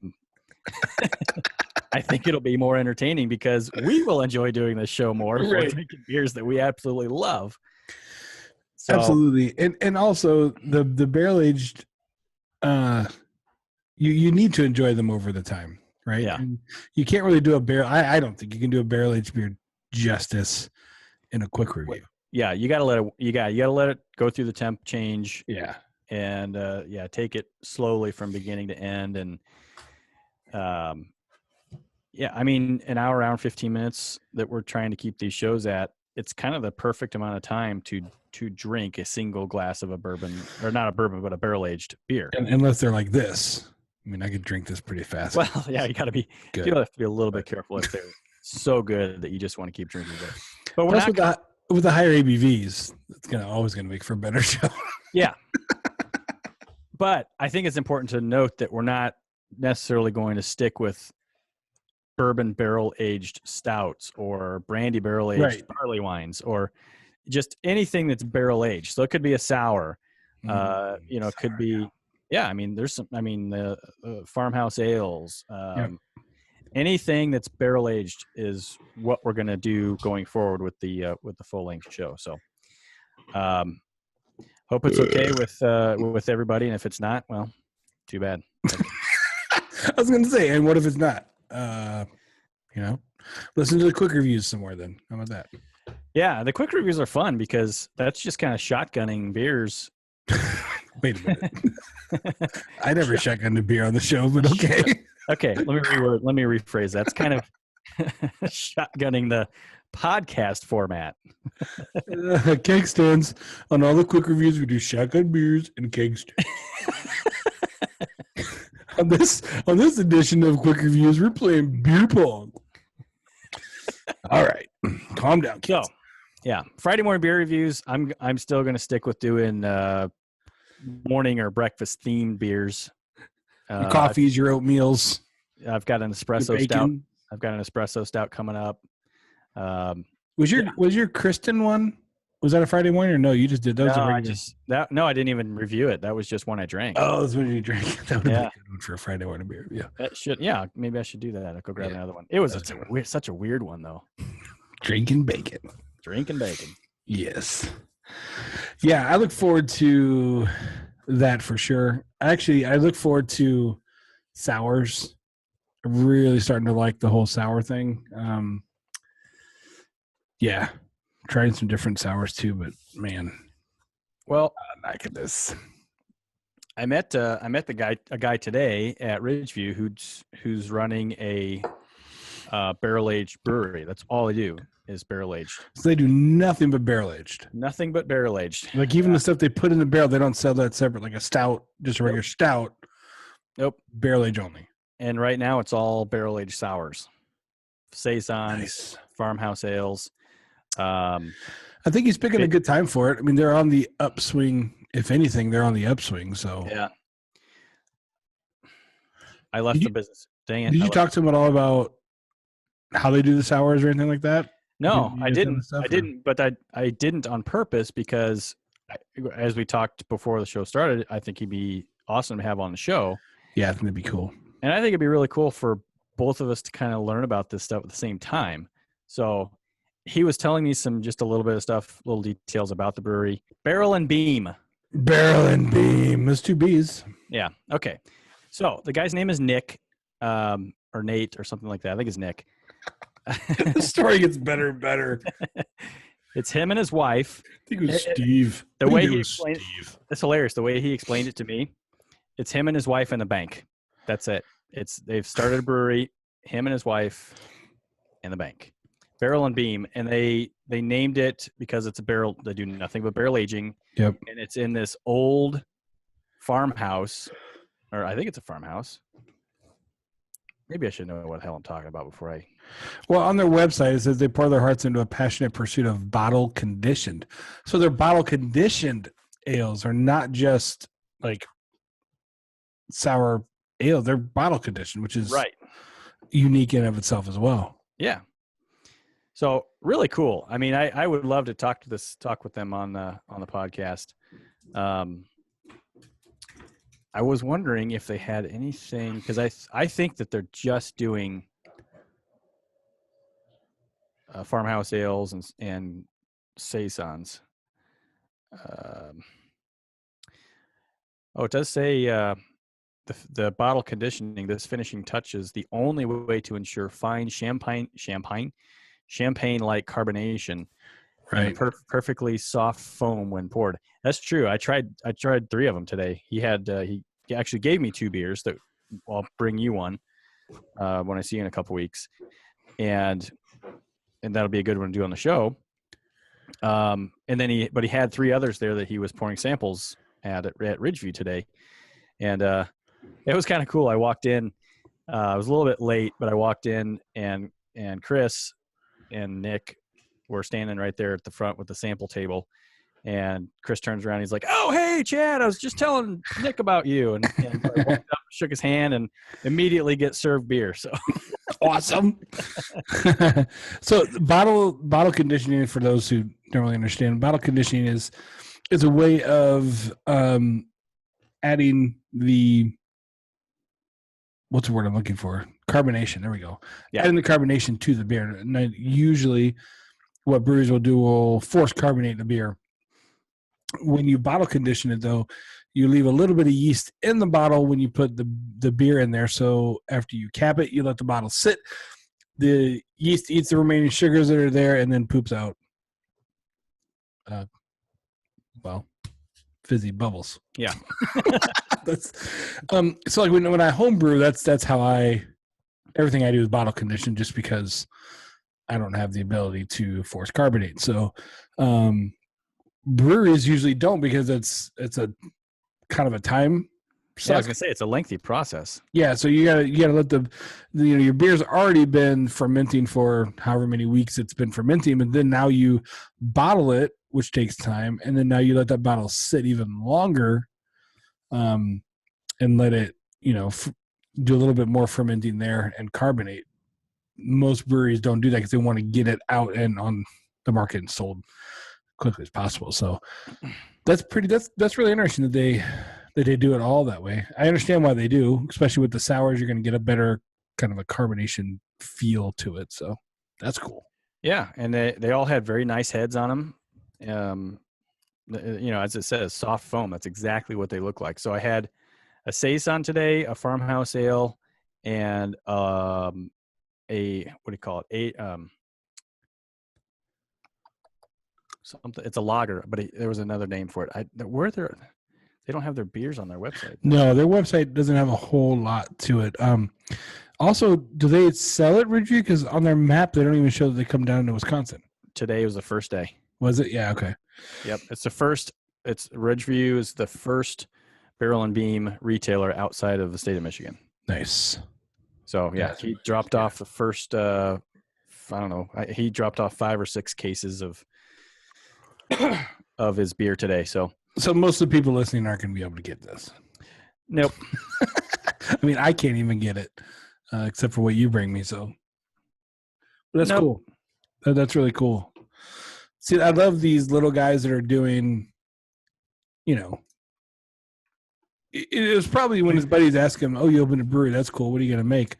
I think it'll be more entertaining because we will enjoy doing this show more for Right. drinking beers that we absolutely love. So, Absolutely. And also the barrel aged, you need to enjoy them over the time, right? Yeah. And you can't really do a barrel. I don't think you can do a barrel aged beer justice in a quick review. yeah, you gotta let it go through the temp change. Yeah. And take it slowly from beginning to end. And I mean, an hour, 15 minutes that we're trying to keep these shows at, it's kind of the perfect amount of time to drink a single glass of a bourbon, or not a bourbon, but a barrel aged beer. Unless they're like this. I mean, I could drink this pretty fast. Well, yeah, you got to be. Good. You have to be a little bit careful if they're so good that you just want to keep drinking it. But we're Plus not. with the higher ABVs, it's always gonna make for a better show. Yeah. But I think it's important to note that we're not necessarily going to stick with bourbon barrel aged stouts or brandy barrel aged barley wines or just anything that's barrel aged. So it could be a sour. It could be. Yeah, I mean, there's some. I mean, the farmhouse ales. Anything that's barrel aged is what we're going to do going forward with the full length show. So, hope it's okay with everybody, and if it's not, well, too bad. I was going to say, and what if it's not? Listen to the quick reviews somewhere. Then how about that? Yeah, the quick reviews are fun because that's just kind of shotgunning beers. Wait a minute. I never shotgunned a beer on the show, but okay. Okay, let me rephrase that. It's kind of shotgunning the podcast format. Keg stands. On all the quick reviews, we do shotgun beers and keg stands. on this edition of quick reviews, we're playing beer pong. All right, calm down, kids. So, yeah, Friday morning beer reviews. I'm still going to stick with doing morning or breakfast themed beers. Your coffees, your oatmeals. I've got an espresso stout. I've got an espresso stout coming up. Was your Kristen one? Was that a Friday morning or no? You just did those. No, I didn't even review it. That was just one I drank. Oh, that's what you drank. That would be a good one for a Friday morning beer. Yeah. Maybe I should do that. I'll go grab another one. It was such a weird one though. Drinking bacon. Yes. Yeah, I look forward to that for sure. Actually, I look forward to sours. I'm really starting to like the whole sour thing. Yeah, trying some different sours too, but man, well, I'm liking this. I met a guy today at Ridgeview who's running a barrel aged brewery. That's all they do is barrel aged. So they do nothing but barrel aged. Nothing but barrel aged. Like even the stuff they put in the barrel, they don't sell that separate. Like a stout, just a regular stout. Nope. Barrel age only. And right now it's all barrel aged sours, saisons, farmhouse ales. I think he's picking a good time for it. I mean, they're on the upswing. If anything, they're on the upswing. So yeah. I left the business. Dang it. Did you talk to him at all about how they do the sours or anything like that? No, I didn't. But I didn't on purpose because, as we talked before the show started, I think he'd be awesome to have on the show. Yeah, I think that'd be cool. And I think it'd be really cool for both of us to kind of learn about this stuff at the same time. So he was telling me just a little bit of stuff, little details about the brewery. Barrel and Beam. There's 2 B's. Yeah. Okay. So the guy's name is Nick, or Nate or something like that. I think it's Nick. The story gets better and better. It's him and his wife. I think it was Steve. The way he explained it's hilarious. The way he explained it to me, it's him and his wife and the bank. That's it. They've started a brewery, him and his wife, and the bank. Barrel and Beam, and they named it because it's a barrel. They do nothing but barrel aging. Yep. And it's in this old farmhouse, or I think it's a farmhouse. Maybe I should know what the hell I'm talking about before I. Well, on their website, it says they pour their hearts into a passionate pursuit of bottle conditioned. So their bottle conditioned ales are not just like sour ale; they're bottle conditioned, which is right, unique in of itself as well. Yeah. So really cool. I mean, I would love to talk with them on the podcast. I was wondering if they had anything, because I think that they're just doing farmhouse ales and saisons. It does say the bottle conditioning. This finishing touch is the only way to ensure fine champagne-like carbonation and Right. a perfectly soft foam when poured. That's true. I tried 3 of them today. He actually gave me 2 beers that I'll bring you one when I see you in a couple weeks, and that'll be a good one to do on the show. And then he had 3 others there that he was pouring samples at Ridgeview today, and it was kind of cool. I walked in. I was a little bit late, but I walked in, and Chris and Nick were standing right there at the front with the sample table. And Chris turns around. He's like, "Oh, hey, Chad! I was just telling Nick about you." And I walked up, shook his hand, and immediately get served beer. So Awesome. So bottle conditioning, for those who don't really understand, bottle conditioning is a way of adding what's the word I'm looking for? Carbonation. There we go. Yeah. Adding the carbonation to the beer. And usually what breweries will do will force carbonate the beer. When you bottle condition it, though, you leave a little bit of yeast in the bottle when you put the beer in there. So after you cap it, you let the bottle sit. The yeast eats the remaining sugars that are there and then poops out, fizzy bubbles. Yeah. That's so like when I homebrew, that's how everything I do is bottle condition, just because I don't have the ability to force carbonate. So breweries usually don't, because it's a kind of a time suck. Yeah, I was gonna say it's a lengthy process. Yeah, so you gotta let your beer's already been fermenting for however many weeks it's been fermenting, and then now you bottle it, which takes time, and then now you let that bottle sit even longer, and let it do a little bit more fermenting there and carbonate. Most breweries don't do that because they want to get it out and on the market and sold quickly as possible. So that's really interesting that they do it all that way. I understand why they do, especially with the sours. You're going to get a better kind of a carbonation feel to it. So that's cool. Yeah, and they all had very nice heads on them. As it says, soft foam. That's exactly what they look like. So I had a saison today, a farmhouse ale, and a what do you call it? Something. It's a lager, but there was another name for it. They don't have their beers on their website. No, their website doesn't have a whole lot to it. Also, do they sell it, Ridgeview? Because on their map, they don't even show that they come down to Wisconsin. Today was the first day. Was it? Yeah. Okay. Yep. It's Ridgeview is the first barrel and beam retailer outside of the state of Michigan. Nice. So yeah, he dropped off the first. I don't know. He dropped off 5 or 6 cases of his beer today. So most of the people listening aren't going to be able to get this. Nope. I mean, I can't even get it except for what you bring me. So but that's cool. That's really cool. See, I love these little guys that are doing, it was probably when his buddies asked him, "Oh, you opened a brewery. That's cool. What are you going to make?"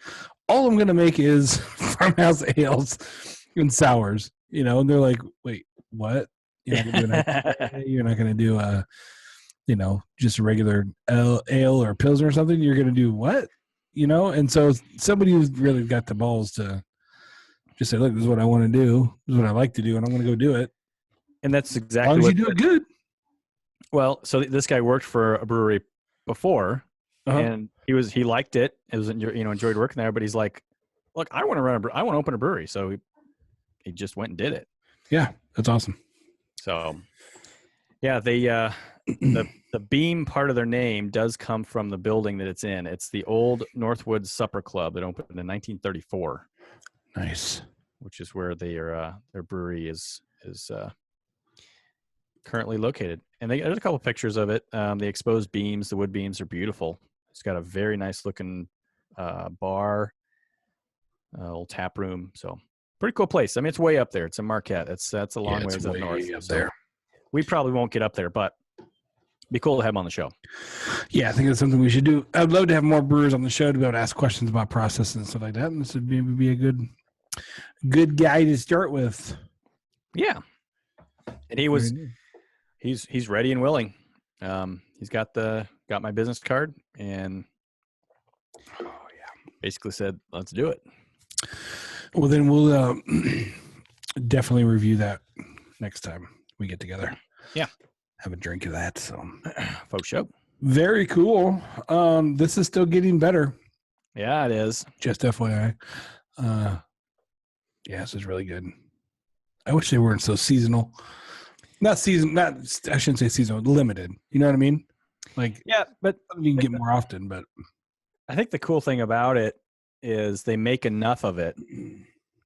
All I'm going to make is farmhouse ales and sours, and they're like, "Wait, what? You're not going to do just a regular ale or pilsner or something. You're going to do what?" And so somebody who's really got the balls to just say, "Look, this is what I want to do. This is what I like to do, and I'm going to go do it." And that's exactly as long as you do it good. Well, so this guy worked for a brewery before, and he liked it. It was enjoyed working there, but he's like, "Look, I want to open a brewery." So he just went and did it. Yeah, that's awesome. So, yeah, the beam part of their name does come from the building that it's in. It's the old Northwood Supper Club that opened in 1934. Nice. Which is where their brewery is currently located. And there's a couple pictures of it. The exposed beams, the wood beams are beautiful. It's got a very nice looking bar, old tap room. So Pretty cool place. I mean, it's way up there. It's in Marquette. That's a long ways up north. Up So there. we probably won't get up there, but be cool to have him on the show. Yeah, I think that's something we should do. I'd love to have more brewers on the show to be able to ask questions about processes and stuff like that. And this would maybe be a good guy to start with. Yeah. And he's ready and willing. He's got my business card and basically said, let's do it. Well, then we'll definitely review that next time we get together. Yeah. Have a drink of that. So, folks show. Very cool. This is still getting better. Yeah, it is. Just FYI. Yeah, this is really good. I wish they weren't so seasonal. I shouldn't say seasonal, limited. You know what I mean? Like, yeah, but you can get more often, but I think the cool thing about it is they make enough of it.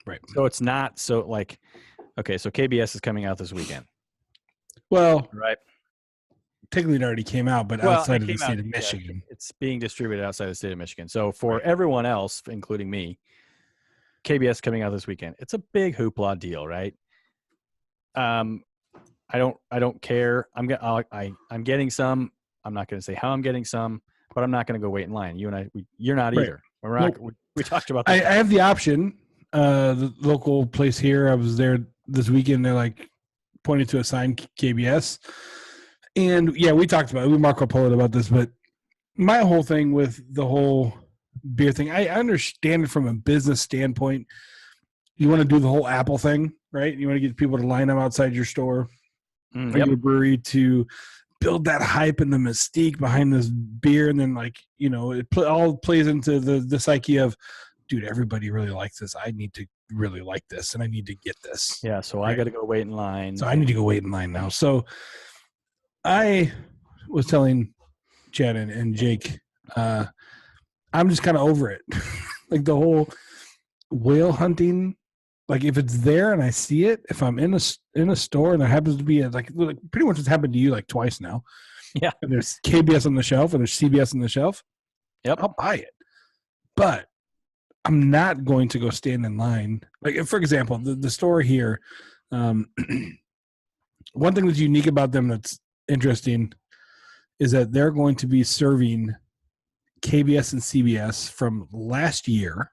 Right. So it's not so like, okay, so KBS is coming out this weekend. Well, right. Technically it already came out, but outside of the state of Michigan. Yeah, it's being distributed outside the state of Michigan. So for everyone else, including me, KBS coming out this weekend. It's a big hoopla deal, right? I don't care. I'm getting some. I'm not going to say how I'm getting some, but I'm not going to go wait in line. You and I, you're not either. We're not. Nope. We talked about that. I have the option. The local place here, I was there this weekend. They're like pointed to a sign KBS. And yeah, we talked about it. We Marco Polo about this, but my whole thing with the whole beer thing, I understand it from a business standpoint. You want to do the whole Apple thing, right? You want to get people to line up outside your store, your brewery, to build that hype and the mystique behind this beer. And then, like, you know, it all plays into the psyche of, dude, everybody really likes this. I need to really like this, and I need to get this. Yeah, so right? I got to go wait in line. So I need to go wait in line now. So I was telling Chad and Jake, I'm just kind of over it. Like the whole whale hunting. Like if it's there and I see it, if I'm in a store and there happens to be like pretty much what's happened to you like twice now. Yeah. And there's KBS on the shelf and there's CBS on the shelf. Yep. I'll buy it. But I'm not going to go stand in line. Like, for example, the store here, one thing that's unique about them that's interesting is that they're going to be serving KBS and CBS from last year,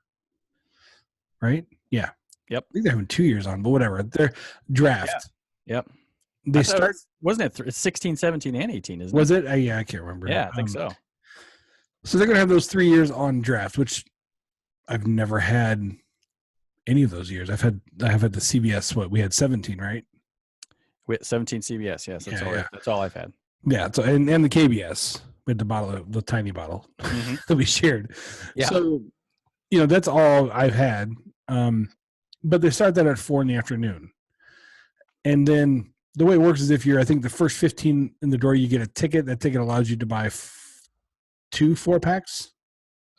right? Yeah. Yep. I think they're having 2 years on, but whatever. They're draft. Yeah. Yep. They start. Wasn't it 16, 17, and 18, isn't it? Was it? Yeah, I can't remember. Yeah, I think so. So they're going to have those 3 years on draft, which I've never had any of those years. I have had the CBS. What we had 17, right? We had 17 CBS. Yes, that's all I've had. Yeah. So and the KBS with the tiny bottle that we shared. Yeah. So you know that's all I've had. But they start that at 4 p.m, and then the way it works is if you're, I think the first 15 in the door, you get a ticket. That ticket allows you to buy 2 4-packs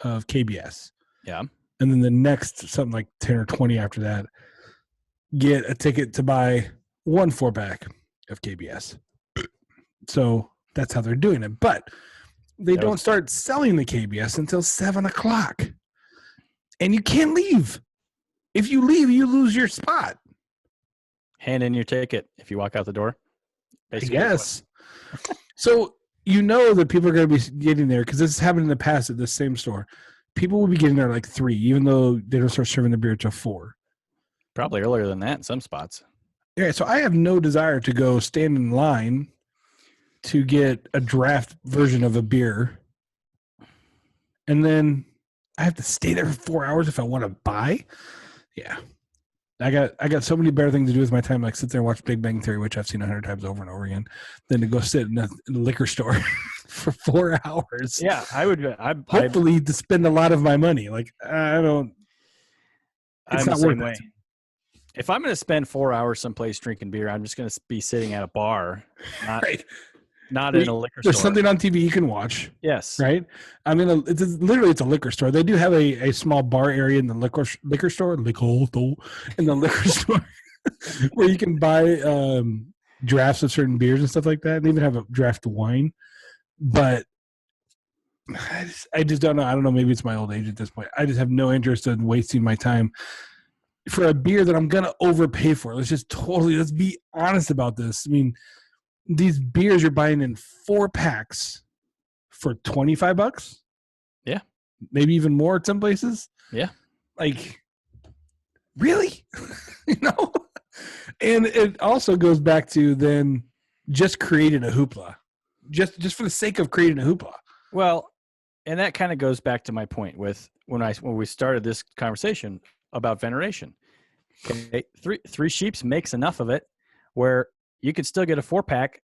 of KBS. Yeah. And then the next, something like 10 or 20 after that, get a ticket to buy 1 4-pack of KBS. So that's how they're doing it. But they don't start selling the KBS until 7 o'clock. And you can't leave. If you leave, you lose your spot. Hand in your ticket if you walk out the door. Basically, yes. So you know that people are going to be getting there because this has happened in the past at this same store. People will be getting there like 3, even though they don't start serving the beer till 4. Probably earlier than that in some spots. Yeah, so I have no desire to go stand in line to get a draft version of a beer. And then I have to stay there for 4 hours if I want to buy. Yeah. I got so many better things to do with my time, like sit there and watch Big Bang Theory, which I've seen 100 times over and over again, than to go sit in a liquor store for 4 hours. Yeah, I would. Hopefully to spend a lot of my money. Like I don't. It's not worth it. If I'm going to spend 4 hours someplace drinking beer, I'm just going to be sitting at a bar, not in a liquor store. There's something on TV you can watch. Yes. Right? I mean, it's a liquor store. They do have a small bar area in the liquor store, in the liquor store, where you can buy drafts of certain beers and stuff like that, and even have a draft wine. But I just don't know. I don't know. Maybe it's my old age at this point. I just have no interest in wasting my time for a beer that I'm gonna overpay for. Let's be honest about this. I mean, these beers you're buying in 4 packs for $25. Yeah. Maybe even more at some places. Yeah. Like, really? You know? And it also goes back to then just creating a hoopla. Just for the sake of creating a hoopla. Well, and that kind of goes back to my point with when we started this conversation about veneration. Okay, Three Sheeps makes enough of it where you could still get a 4-pack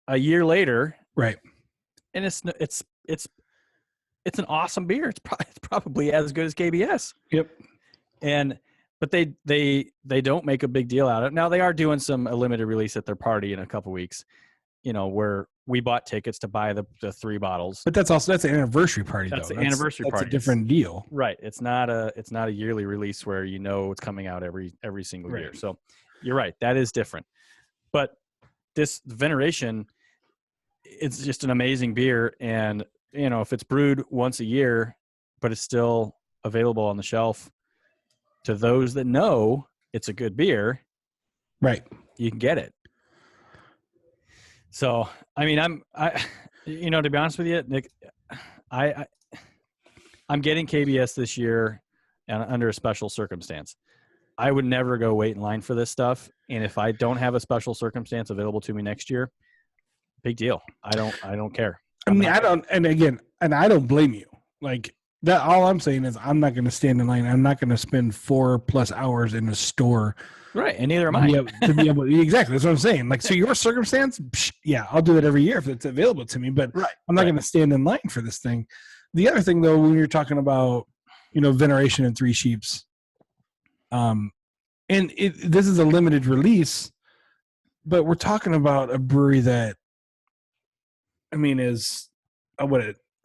a year later, right? And it's an awesome beer. It's probably as good as KBS. Yep. But they don't make a big deal out of it. Now they are doing a limited release at their party in a couple weeks, where we bought tickets to buy the 3 bottles. But that's an anniversary party. That's though. An anniversary party. That's a different deal. Right. It's not a yearly release where it's coming out every single year. So you're right. That is different. But this Veneration, it's just an amazing beer. And, if it's brewed once a year, but it's still available on the shelf to those that know it's a good beer, right? You can get it. So, I mean, to be honest with you, Nick, I'm getting KBS this year and under a special circumstance. I would never go wait in line for this stuff. And if I don't have a special circumstance available to me next year, big deal. I don't care. I don't blame you. Like that, all I'm saying is I'm not going to stand in line. I'm not going to spend 4+ hours in a store. Right. And neither am I. To be able, exactly. That's what I'm saying. Like, so your circumstance, yeah, I'll do it every year if it's available to me, but I'm not going to stand in line for this thing. The other thing though, when you're talking about, Veneration and Three Sheeps, this is a limited release, but we're talking about a brewery that, is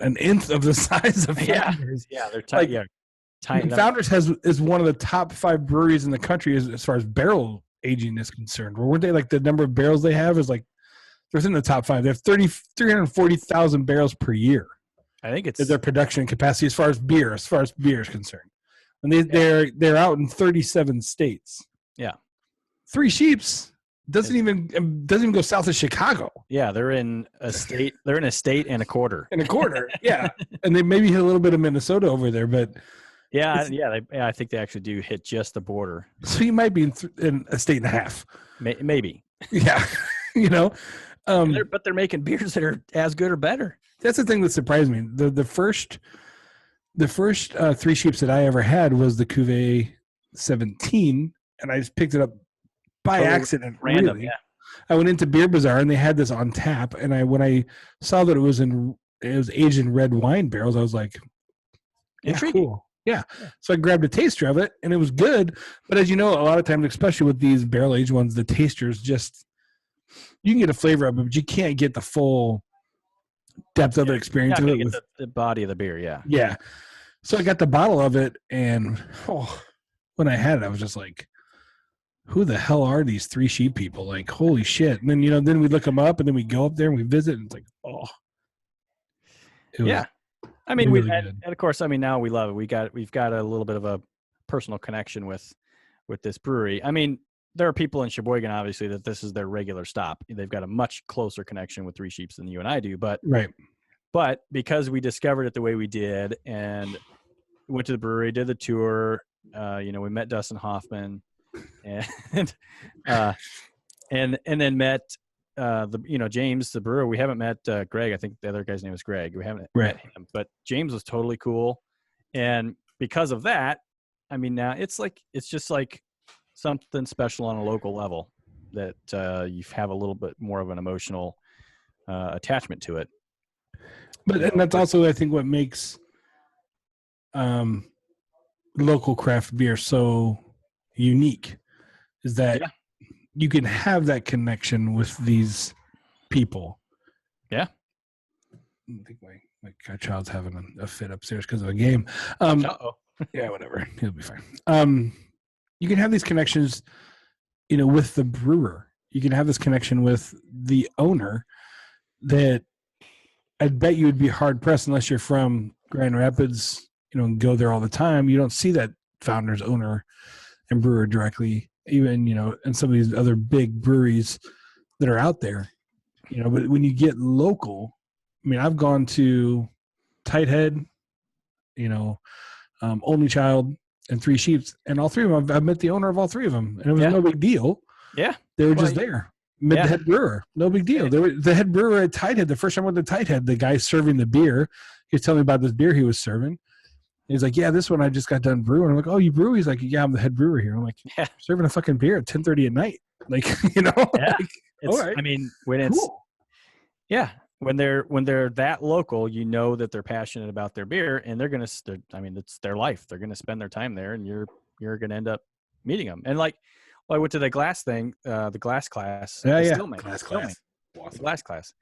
an nth of the size of Founders. Yeah, they're tiny. Tiny. Founders is one of the top 5 breweries in the country as far as barrel aging is concerned. Or weren't they like the number of barrels they have is like they're in the top 5. They have 340,000 barrels per year. I think it's their production capacity as far as beer is concerned, and they're out in 37 states. Yeah, Three Sheeps doesn't even go south of Chicago. Yeah, they're in a state. They're in a state and a quarter. Yeah, and they maybe hit a little bit of Minnesota over there, but I think they actually do hit just the border. So you might be in a state and a half. Maybe. Yeah, but they're making beers that are as good or better. That's the thing that surprised me. The first Three Sheeps that I ever had was the Cuvée 17, and I just picked it up by accident. Random, really. Yeah. I went into Beer Bazaar and they had this on tap, and when I saw that it was aged in red wine barrels, I was like, intriguing. Cool. Yeah. So I grabbed a taster of it, and it was good. But as you know, a lot of times, especially with these barrel aged ones, the tasters you can get a flavor of it, but you can't get the full depth of the experience of it. With the body of the beer, yeah. Yeah. So I got the bottle of it, and when I had it, I was just like, who the hell are these Three Sheep people? Like, holy shit. And then, then we look them up, and then we go up there and we visit, and it's like, yeah. I mean, really and of course, now we love it. We've got a little bit of a personal connection with this brewery. I mean, there are people in Sheboygan, obviously, that this is their regular stop. They've got a much closer connection with Three Sheeps than you and I do. But because we discovered it the way we did, and went to the brewery, did the tour, we met Dustin Hoffman, and then met James, the brewer. We haven't met Greg. I think the other guy's name is Greg. We haven't met him, but James was totally cool. And because of that, now it's just like something special on a local level that you have a little bit more of an emotional attachment to it. And that's also, I think, what makes local craft beer so unique is that you can have that connection with these people. Yeah. I think my child's having a fit upstairs because of a game. Yeah, whatever. He'll be fine. You can have these connections, with the brewer. You can have this connection with the owner that I bet you would be hard pressed unless you're from Grand Rapids, and go there all the time. You don't see that founder's owner and brewer directly, even, and some of these other big breweries that are out there, but when you get local, I mean, I've gone to Tighthead, Only Child, and Three Sheeps, and all three of them, I've met the owner of all three of them, and it was no big deal. Yeah. They were just there. Met the head brewer. No big deal. They were the head brewer at Tighthead. The first time I went to Tighthead, the guy serving the beer, he was telling me about this beer he was serving. He's like, yeah, this one I just got done brewing. I'm like, oh, you brew? He's like, yeah, I'm the head brewer here. I'm like, serving a fucking beer at 10:30 at night. Like, Yeah. Like, all right. I mean, when it's, when they're that local, that they're passionate about their beer, and it's their life. They're going to spend their time there, and you're going to end up meeting them. And I went to the glass thing, the glass class. Stillmake. Glass class. Awesome. Glass class.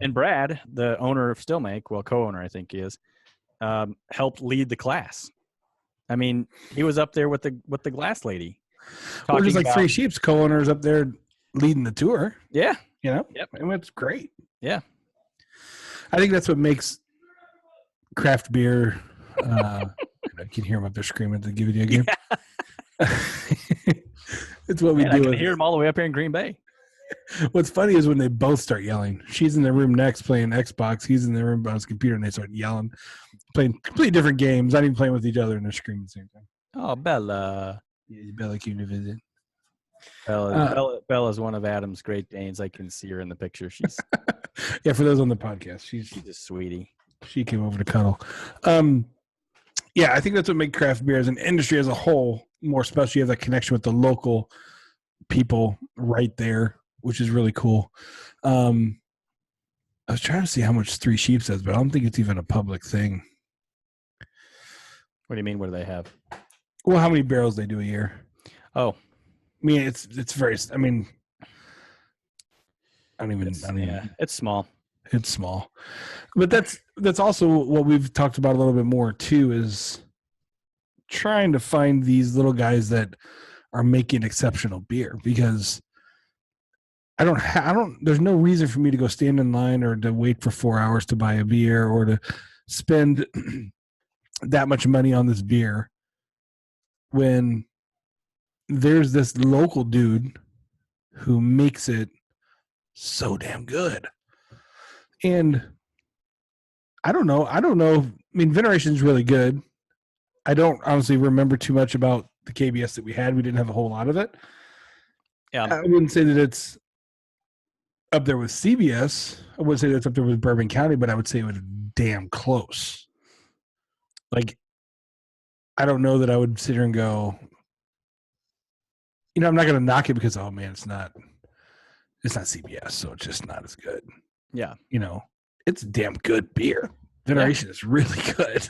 And Brad, the owner of Stillmake, co-owner, I think he is, helped lead the class. I mean, he was up there with the glass lady. Well, just like Three Sheep's co-owners up there leading the tour. Yeah. Yep. And it's great. Yeah. I think that's what makes craft beer. I can hear them up there screaming at the video game. Yeah. It's what we do. I can hear them all the way up here in Green Bay. What's funny is when they both start yelling. She's in the room next playing Xbox. He's in the room on his computer, and they start yelling, playing completely different games, not even playing with each other, and they're screaming at the same time. Oh, Bella. Yeah, Bella came to visit. Bella's one of Adam's Great Danes. I can see her in the picture. She's yeah, for those on the podcast, she's a sweetie. She came over to cuddle. Yeah, I think that's what makes craft beer as an industry as a whole more special. You have that connection with the local people right there, which is really cool. I was trying to see how much Three Sheep says, but I don't think it's even a public thing. What do you mean? What do they have? Well, how many barrels they do a year? Oh, I mean, it's very. I mean, I don't even. It's small. It's small, but that's also what we've talked about a little bit more too. Is trying to find these little guys that are making exceptional beer, because I don't. There's no reason for me to go stand in line or to wait for 4 hours to buy a beer or to spend that much money on this beer when there's this local dude who makes it so damn good. And I don't know. I mean, Veneration is really good. I don't honestly remember too much about the KBS that we had. We didn't have a whole lot of it. Yeah. I wouldn't say that it's up there with CBS. I wouldn't say that's up there with Bourbon County, but I would say it was damn close. Like, I don't know that I would sit here and go, I'm not going to knock it because, oh man, it's not CBS, so it's just not as good. Yeah. It's damn good beer. Veneration is really good.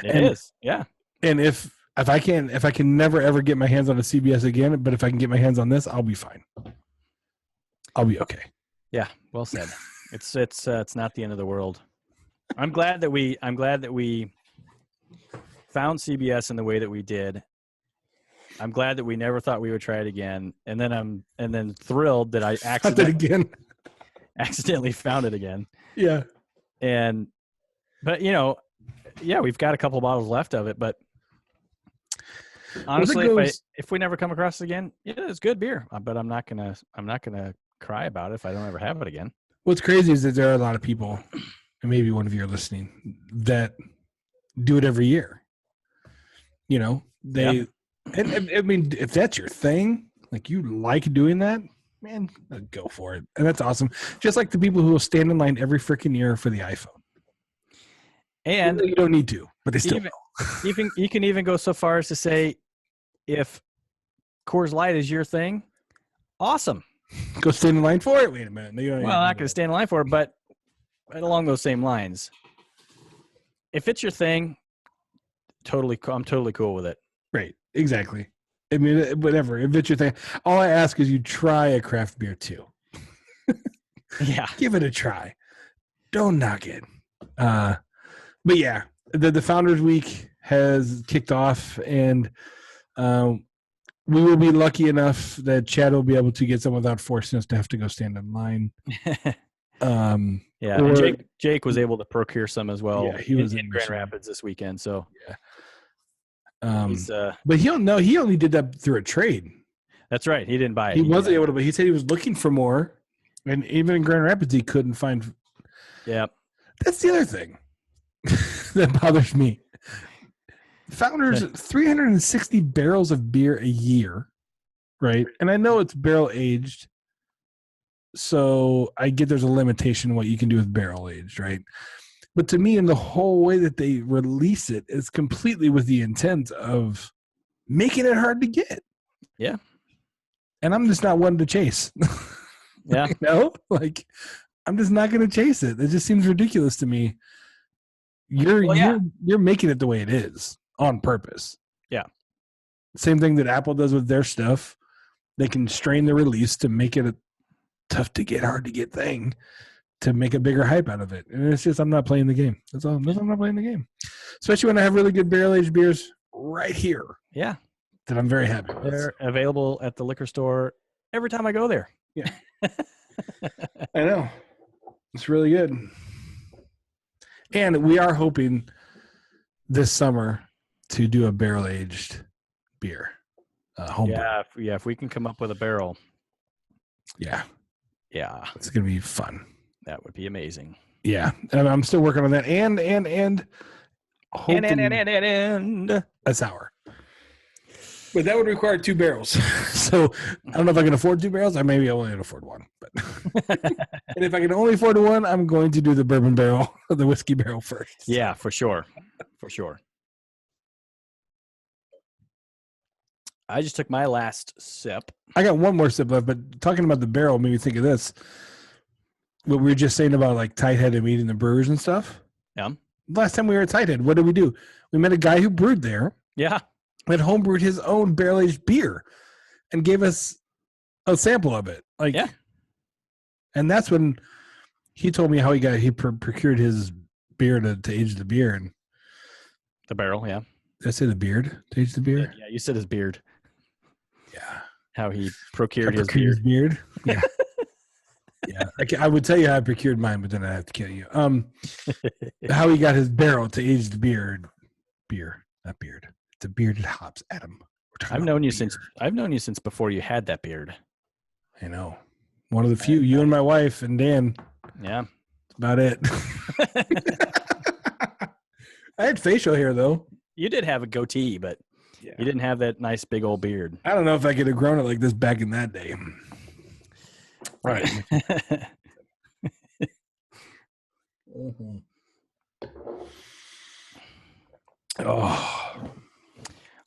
It is. Yeah. And if I can never ever get my hands on a CBS again, but if I can get my hands on this, I'll be fine. I'll be okay. Yeah. Well said. It's not the end of the world. I'm glad that we found CBS in the way that we did. I'm glad that we never thought we would try it again. And then thrilled that I accidentally found it again. Yeah. But we've got a couple bottles left of it, but honestly, if we never come across it again, it's good beer, but I'm not going to cry about it if I don't ever have it again. What's crazy is that there are a lot of people, and maybe one of you are listening, that do it every year. And I mean, if that's your thing, like you like doing that, man, go for it. And that's awesome. Just like the people who will stand in line every freaking year for the iPhone. And you don't need to, but they still even you can even go so far as to say, if Coors Light is your thing, awesome. Go stand in line for it. Wait a minute. I'm not going to stand in line for it, but right along those same lines, if it's your thing, I'm totally cool with it. Right. Exactly. I mean, whatever. If it's your thing, all I ask is you try a craft beer too. Yeah. Give it a try. Don't knock it. But yeah, the Founders Week has kicked off, and we will be lucky enough that Chad will be able to get some without forcing us to have to go stand in line. Yeah, and Jake was able to procure some as well. Yeah, he was in Grand Rapids this weekend. So yeah, He's, But he don't know. He only did that through a trade. that's right. He didn't buy it. He wasn't able to, but he said he was looking for more. And even in Grand Rapids, he couldn't find. Yeah. That's the other thing that bothers me. Founders, 360 barrels of beer a year, right? And I know it's barrel aged. So I get there's a limitation what you can do with barrel aged, right? But to me, in the whole way that they release it is completely with the intent of making it hard to get. Yeah. And I'm just not one to chase. Yeah. Like I'm just not going to chase it. It just seems ridiculous to me. You're making it the way it is on purpose. Yeah. Same thing that Apple does with their stuff. They can strain the release to make it a tough to get, hard to get thing to make a bigger hype out of it. And it's just I'm not playing the game. That's all. I'm not playing the game. Especially when I have really good barrel aged beers right here. Yeah. That I'm very happy with. They're available at the liquor store every time I go there. Yeah. I know. It's really good. And we are hoping this summer to do a barrel aged beer. Home brew. If we can come up with a barrel. Yeah. Yeah. It's going to be fun. That would be amazing. Yeah. And I'm still working on that. And hoping a sour. But that would require 2 barrels. So I don't know if I can afford 2 barrels. Maybe I only can afford 1. But and if I can only afford 1, I'm going to do the bourbon barrel or the whiskey barrel first. Yeah, for sure. For sure. I just took my last sip. I got one more sip left, but talking about the barrel made me think of this. What we were just saying about like Tighthead and meeting the brewers and stuff. Yeah. Last time we were at Tighthead, what did we do? We met a guy who brewed there. Yeah. That homebrewed his own barrel-aged beer and gave us a sample of it. Like, yeah. And that's when he told me how he procured his beer to age the beer. And the barrel, yeah. Did I say the beard to age the beer? Yeah, you said his beard. Yeah. How he procured his beard. His beard? Yeah. Yeah. I would tell you how I procured mine, but then I have to kill you. How he got his barrel to age the beer, not beard. It's a bearded hops, Adam. I've known you since before you had that beard. I know. One of the few. You and my wife and Dan. Yeah. That's about it. I had facial hair though. You did have a goatee, but you didn't have that nice big old beard. I don't know if I could have grown it like this back in that day. Right. Mm-hmm. Oh.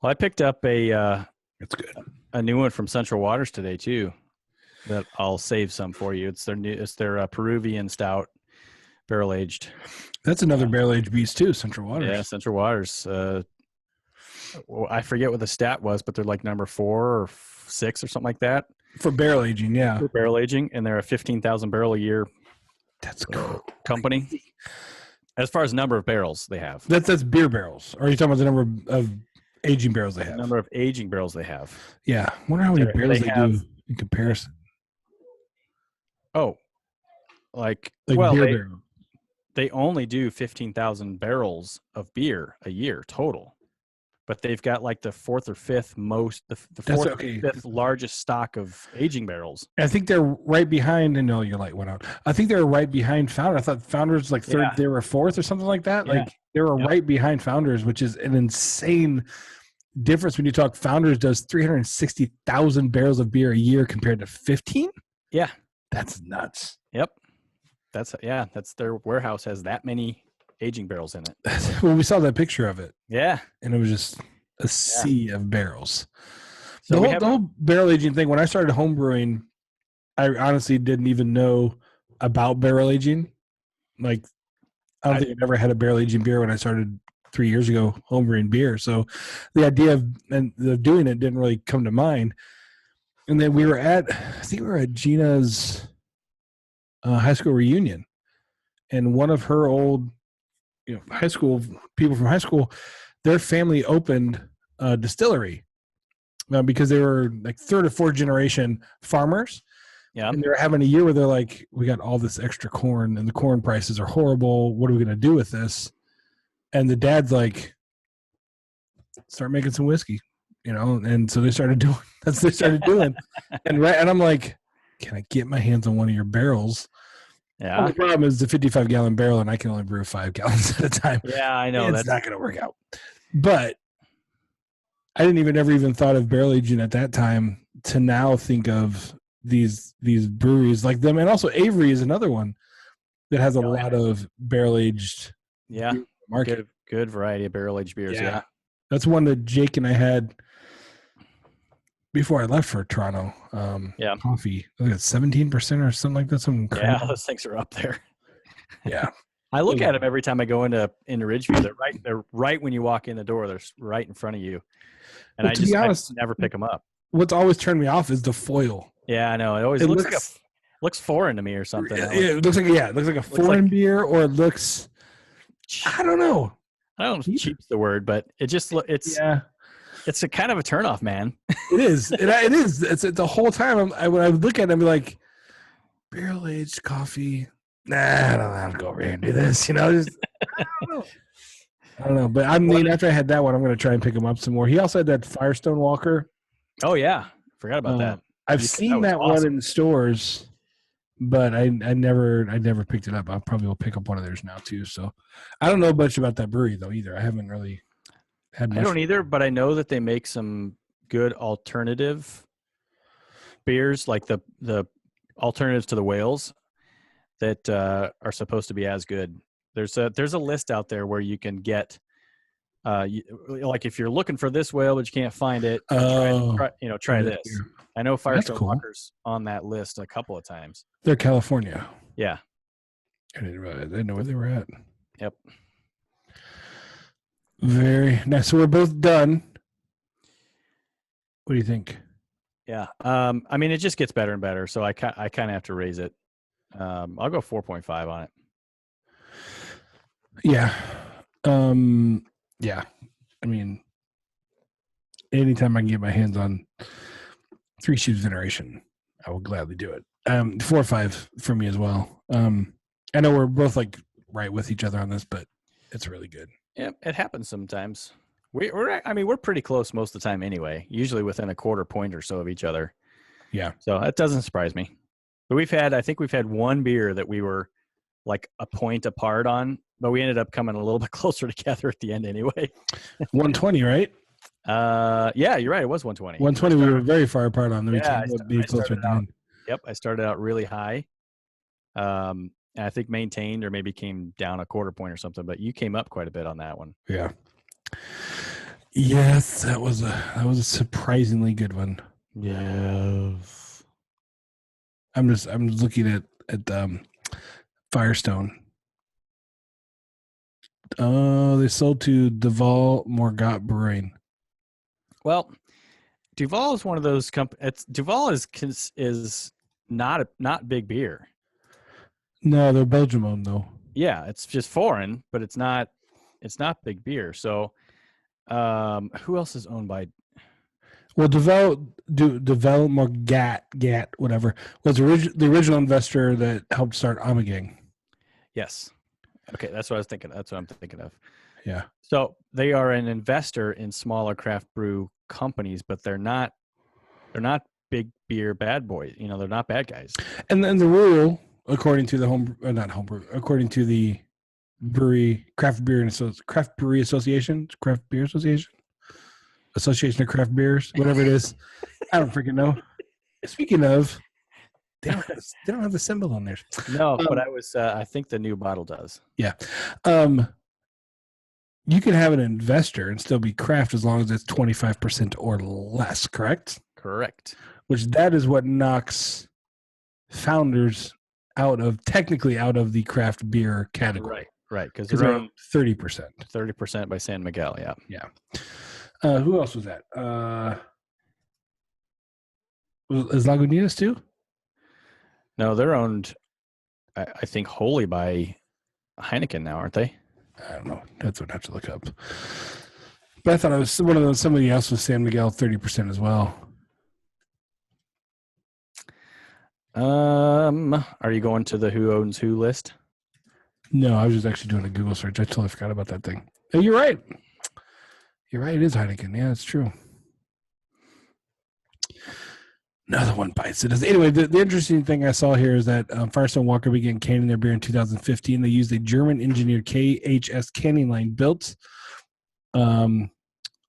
Well, I picked up That's good. A new one from Central Waters today too. That I'll save some for you. It's their Peruvian stout, barrel aged. That's another barrel aged beast too. Central Waters. Yeah, Central Waters. I forget what the stat was, but they're like number 4 or 6 or something like that For barrel aging, yeah. for barrel aging, and they're a 15,000 barrel a year. That's cool. Company. As far as number of barrels they have. That's beer barrels. Or are you talking about the number of aging barrels they have? The number of aging barrels they have. Yeah. I wonder how many barrels they have, do in comparison. Oh, like beer barrel. They only do 15,000 barrels of beer a year total, but they've got like the 4th or 5th most, the 4th or 5th largest stock of aging barrels. I think they're right behind. And no, your light went out. I think they're right behind Founder. I thought Founders like 3rd, they were 4th or something like that. Yeah. Like they were right behind Founders, which is an insane difference when you talk. Founders does 360,000 barrels of beer a year compared to 15. Yeah, that's nuts. Yep. That's their warehouse has that many aging barrels in it. Well, we saw that picture of it. Yeah. And it was just a sea of barrels. So the whole barrel aging thing, when I started home brewing, I honestly didn't even know about barrel aging. Like, I don't think I've ever had a barrel aging beer when I started 3 years ago home brewing beer. So the idea of doing it didn't really come to mind. And then I think we were at Gina's high school reunion, and one of her old, high school people from high school, their family opened a distillery because they were like 3rd or 4th generation farmers. Yeah. And they were having a year where they're like, we got all this extra corn and the corn prices are horrible. What are we going to do with this? And the dad's like, start making some whiskey, And so they started doing. That's what they started doing, and I'm like, can I get my hands on one of your barrels? Yeah. Well, the problem is the 55-gallon barrel, and I can only brew 5 gallons at a time. Yeah, I know It's not going to work out. But I didn't ever even thought of barrel aging at that time. To now think of these breweries like them, and also Avery is another one that has a lot of barrel aged. Yeah, market. Good variety of barrel aged beers. Yeah, that's one that Jake and I had before I left for Toronto. Coffee. I think it's 17% or something like that. Something crazy. Yeah, those things are up there. Yeah. I look at them every time I go into Ridgeview. They're right when you walk in the door. They're right in front of you. And I just never pick them up. What's always turned me off is the foil. Yeah, I know. It always looks foreign to me or something. It looks like a foreign beer, or it looks. I don't know. I don't know if cheap's the word, but it's a kind of a turnoff, man. It is. It is. It's the whole time. When I look at it, I'm like, barrel aged coffee. Nah, I don't have to go over here and do this. I don't know. But after I had that one, I'm going to try and pick him up some more. He also had that Firestone Walker. Oh yeah, forgot about that. I've seen that one in stores, but I never picked it up. I probably will pick up one of theirs now too. So I don't know much about that brewery though either. I haven't really had. I don't either, but I know that they make some good alternative beers, like the alternatives to the whales that are supposed to be as good. There's a list out there where you can get. Like if you're looking for this whale but you can't find it, try this. I know Firestone Walker's on that list a couple of times. They're California. Yeah, I didn't know where they were at. Yep. Very nice. So we're both done. What do you think? Yeah. It just gets better and better. So I kind of have to raise it. I'll go 4.5 on it. Yeah. Yeah. Anytime I can get my hands on Three Sheets Veneration, I will gladly do it. 4 or 5 for me as well. I know we're both right with each other on this, but it's really good. Yeah, it happens sometimes. We're pretty close most of the time anyway. Usually within a quarter point or so of each other. Yeah. So that doesn't surprise me. But I think we've had one beer that we were like a point apart on, but we ended up coming a little bit closer together at the end anyway. 120, right? Yeah, you're right. It was 120. 120 we were very far apart on. Yep, I started out really high. And I think maintained or maybe came down a quarter point or something, but you came up quite a bit on that one. Yeah. Yes, that was a surprisingly good one. Yes. I'm looking at Firestone. They sold to Duval Morgat Brewing. Well, Duval is one of those companies. Duval is not big beer. No, they're Belgium owned though. Yeah, it's just foreign, but it's not big beer. So, who else is owned by? Well, Duval Morgat, whatever, was the original investor that helped start Amagang. Yes. Okay, that's what I was thinking. That's what I'm thinking of. Yeah. So they are an investor in smaller craft brew companies, but they're not big beer bad boys. They're not bad guys. And then the rule, according to the according to the Craft Brewery Association, Association of Craft Beers, whatever it is, I don't freaking know. Speaking of, they don't have the symbol on there. No, but I think the new bottle does. Yeah. You can have an investor and still be craft as long as it's 25% or less, correct? Correct. Which that is what knocks founders technically out of the craft beer category. Right. Because they're around 30%. 30% by San Miguel, yeah. Yeah. Who else was that? Is Lagunitas too? No, they're owned, I think, wholly by Heineken now, aren't they? I don't know. That's what I have to look up. But I thought it was one of those. Somebody else was San Miguel, 30% as well. Are you going to the who owns who list? No, I was just actually doing a Google search. I totally forgot about that thing. Oh, you're right. You're right. It is Heineken. Yeah, it's true. Another one bites it. Anyway, the interesting thing I saw here is that Firestone Walker began canning their beer in 2015. They used a German-engineered KHS canning line built on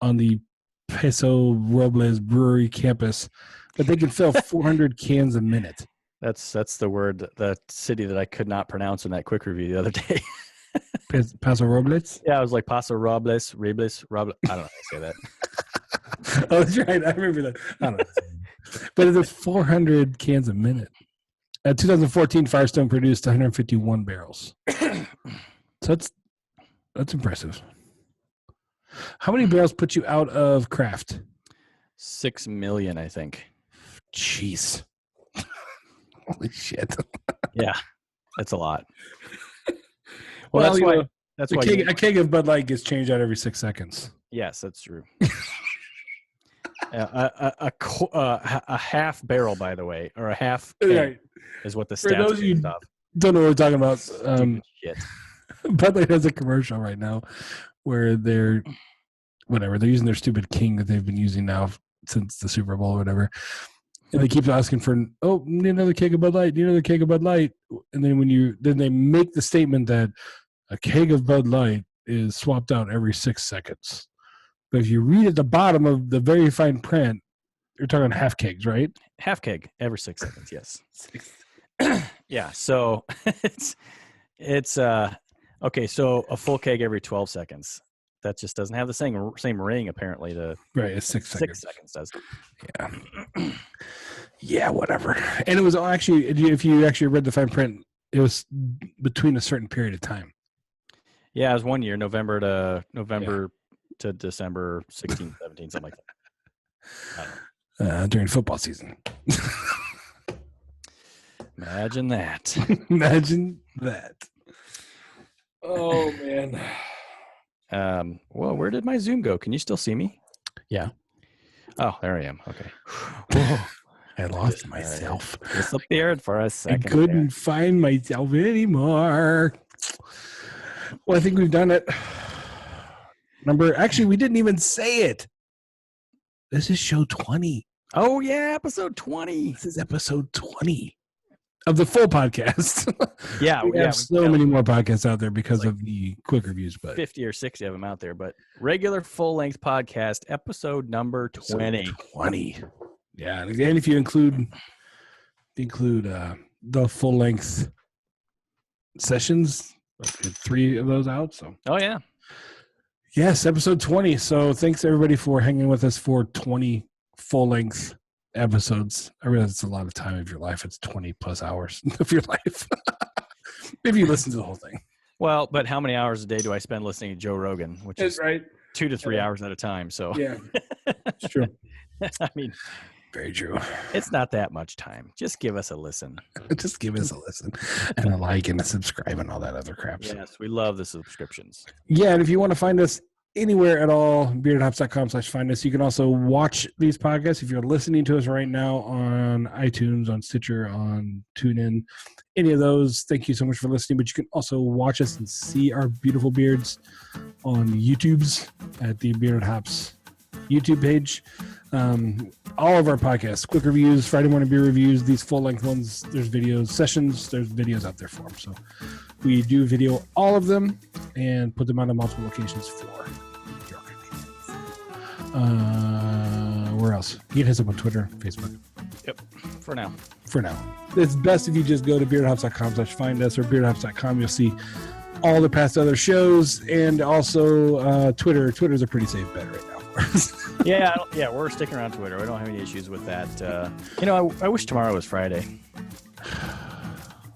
the Paso Robles Brewery campus, but they can fill 400 cans a minute. That's the word, the city that I could not pronounce in that quick review the other day. Paso Robles? Yeah, I was like Paso Robles. I don't know how to say that. Oh, that's right. I remember that. I don't know. But it's 400 cans a minute. 2014, Firestone produced 151 barrels. So that's impressive. How many barrels put you out of craft? 6 million, I think. Jeez. Holy shit. Yeah, that's a lot. Well, that's why a keg of Bud Light gets changed out every 6 seconds. Yes, that's true. A half barrel, by the way, or a half keg Right. is what the For stats those of you based off. don't know what we're talking about. Shit. Bud Light has a commercial right now where they're using their stupid king that they've been using now since the Super Bowl or whatever. And they keep asking for, need another keg of Bud Light, need another keg of Bud Light. And then then they make the statement that a keg of Bud Light is swapped out every 6 seconds. But if you read at the bottom of the very fine print, you're talking half kegs, right? Half keg every 6 seconds, yes. Yeah, so it's okay, so a full keg every 12 seconds. That just doesn't have the same ring, apparently. Right, it's 6 seconds. 6 seconds does. Yeah. Yeah, whatever. And it was actually, if you actually read the fine print, it was between a certain period of time. Yeah, it was 1 year, November to December 16, 17, something like that. During football season. Imagine that. Imagine that. Oh, man. Well, where did my Zoom go? Can you still see me? Yeah. Oh, there I am. Okay. Whoa. I lost myself. Disappeared for a second. I couldn't find myself anymore. Well, I think we've done it. Actually, we didn't even say it. This is show 20. Oh, yeah, episode 20. This is episode 20 of the full podcast. Yeah, we have so many more podcasts out there because of the quick reviews. But 50 or 60 of them out there. But regular full-length podcast, episode number 20. 20. Yeah, and if you include the full-length sessions, 3 of those out. So. Oh, yeah. Yes, episode 20. So thanks everybody for hanging with us for 20 full-length episodes. I realize it's a lot of time of your life. It's 20 plus hours of your life. If you listen to the whole thing. Well, but how many hours a day do I spend listening to Joe Rogan? Which is right. 2 to 3 hours at a time. So yeah, it's true. I mean, very true. It's not that much time. Just give us a listen. Just give us a listen and a like and a subscribe and all that other crap. Yes, we love the subscriptions. Yeah, and if you want to find us anywhere at all, beardedhops.com/find us. You can also watch these podcasts if you're listening to us right now on iTunes, on Stitcher, on TuneIn, any of those. Thank you so much for listening. But you can also watch us and see our beautiful beards on YouTube's at the Bearded Hops YouTube page. All of our podcasts, quick reviews, Friday morning beer reviews, these full-length ones, there's videos, sessions, there's videos out there for them. So we do video all of them and put them out on multiple locations for your convenience. Where else? You can hit us up on Twitter, Facebook. Yep, for now. It's best if you just go to beardedhops.com/find us or beardedhops.com. You'll see all the past other shows, and also Twitter. Twitter's a pretty safe bet right now. Yeah, we're sticking around Twitter. I don't have any issues with that. I wish tomorrow was Friday.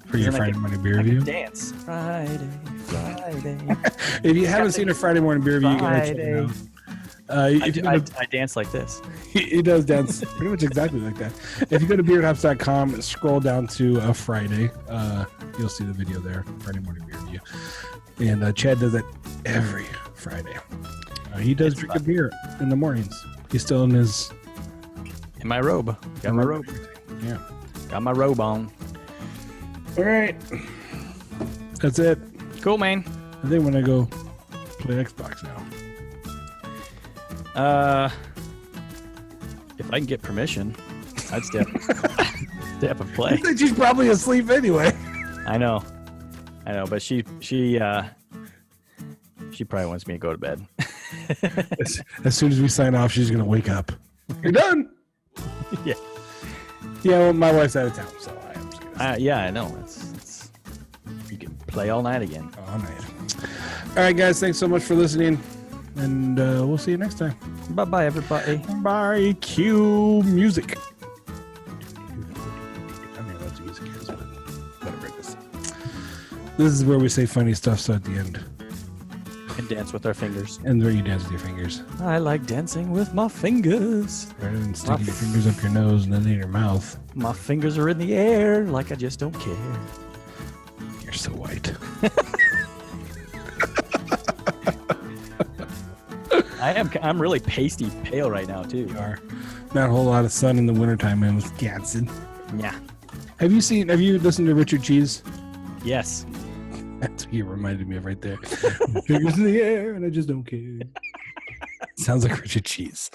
For your Friday morning beer review? Dance. Friday. If you haven't seen a Friday morning beer review, you gotta check it out. I dance like this. He does dance pretty much exactly like that. If you go to beardhops.com, scroll down to a Friday, you'll see the video there, Friday morning beer review. And Chad does that every Friday. He does drink a beer in the mornings. He's still in my robe. Got my robe. Yeah. Got my robe on. All right. That's it. Cool, man. I think I'm going to go play Xbox now. If I can get permission, I'd step and play. She's probably asleep anyway. I know, but she probably wants me to go to bed. As soon as we sign off, she's gonna wake up. You're done. Yeah. Yeah. Well, my wife's out of town, so I am just gonna. Yeah, I know. It's you can play all night again. All night. All right, guys. Thanks so much for listening, and we'll see you next time. Bye, bye, everybody. Bye. Cue music. I mean, that's music is, but whatever it is. This is where we say funny stuff. So at the end, And dance with our fingers. and where you dance with your fingers, I like dancing with my fingers. rather than sticking your fingers up your nose and then in your mouth. My fingers are in the air like I just don't care. You're so white. I'm really pasty pale right now too. You are. Not a whole lot of sun in the wintertime in Wisconsin. Yeah. Have you listened to Richard Cheese? Yes. That's what you reminded me of right there. Fingers in the air and I just don't care. Sounds like Richard Cheese.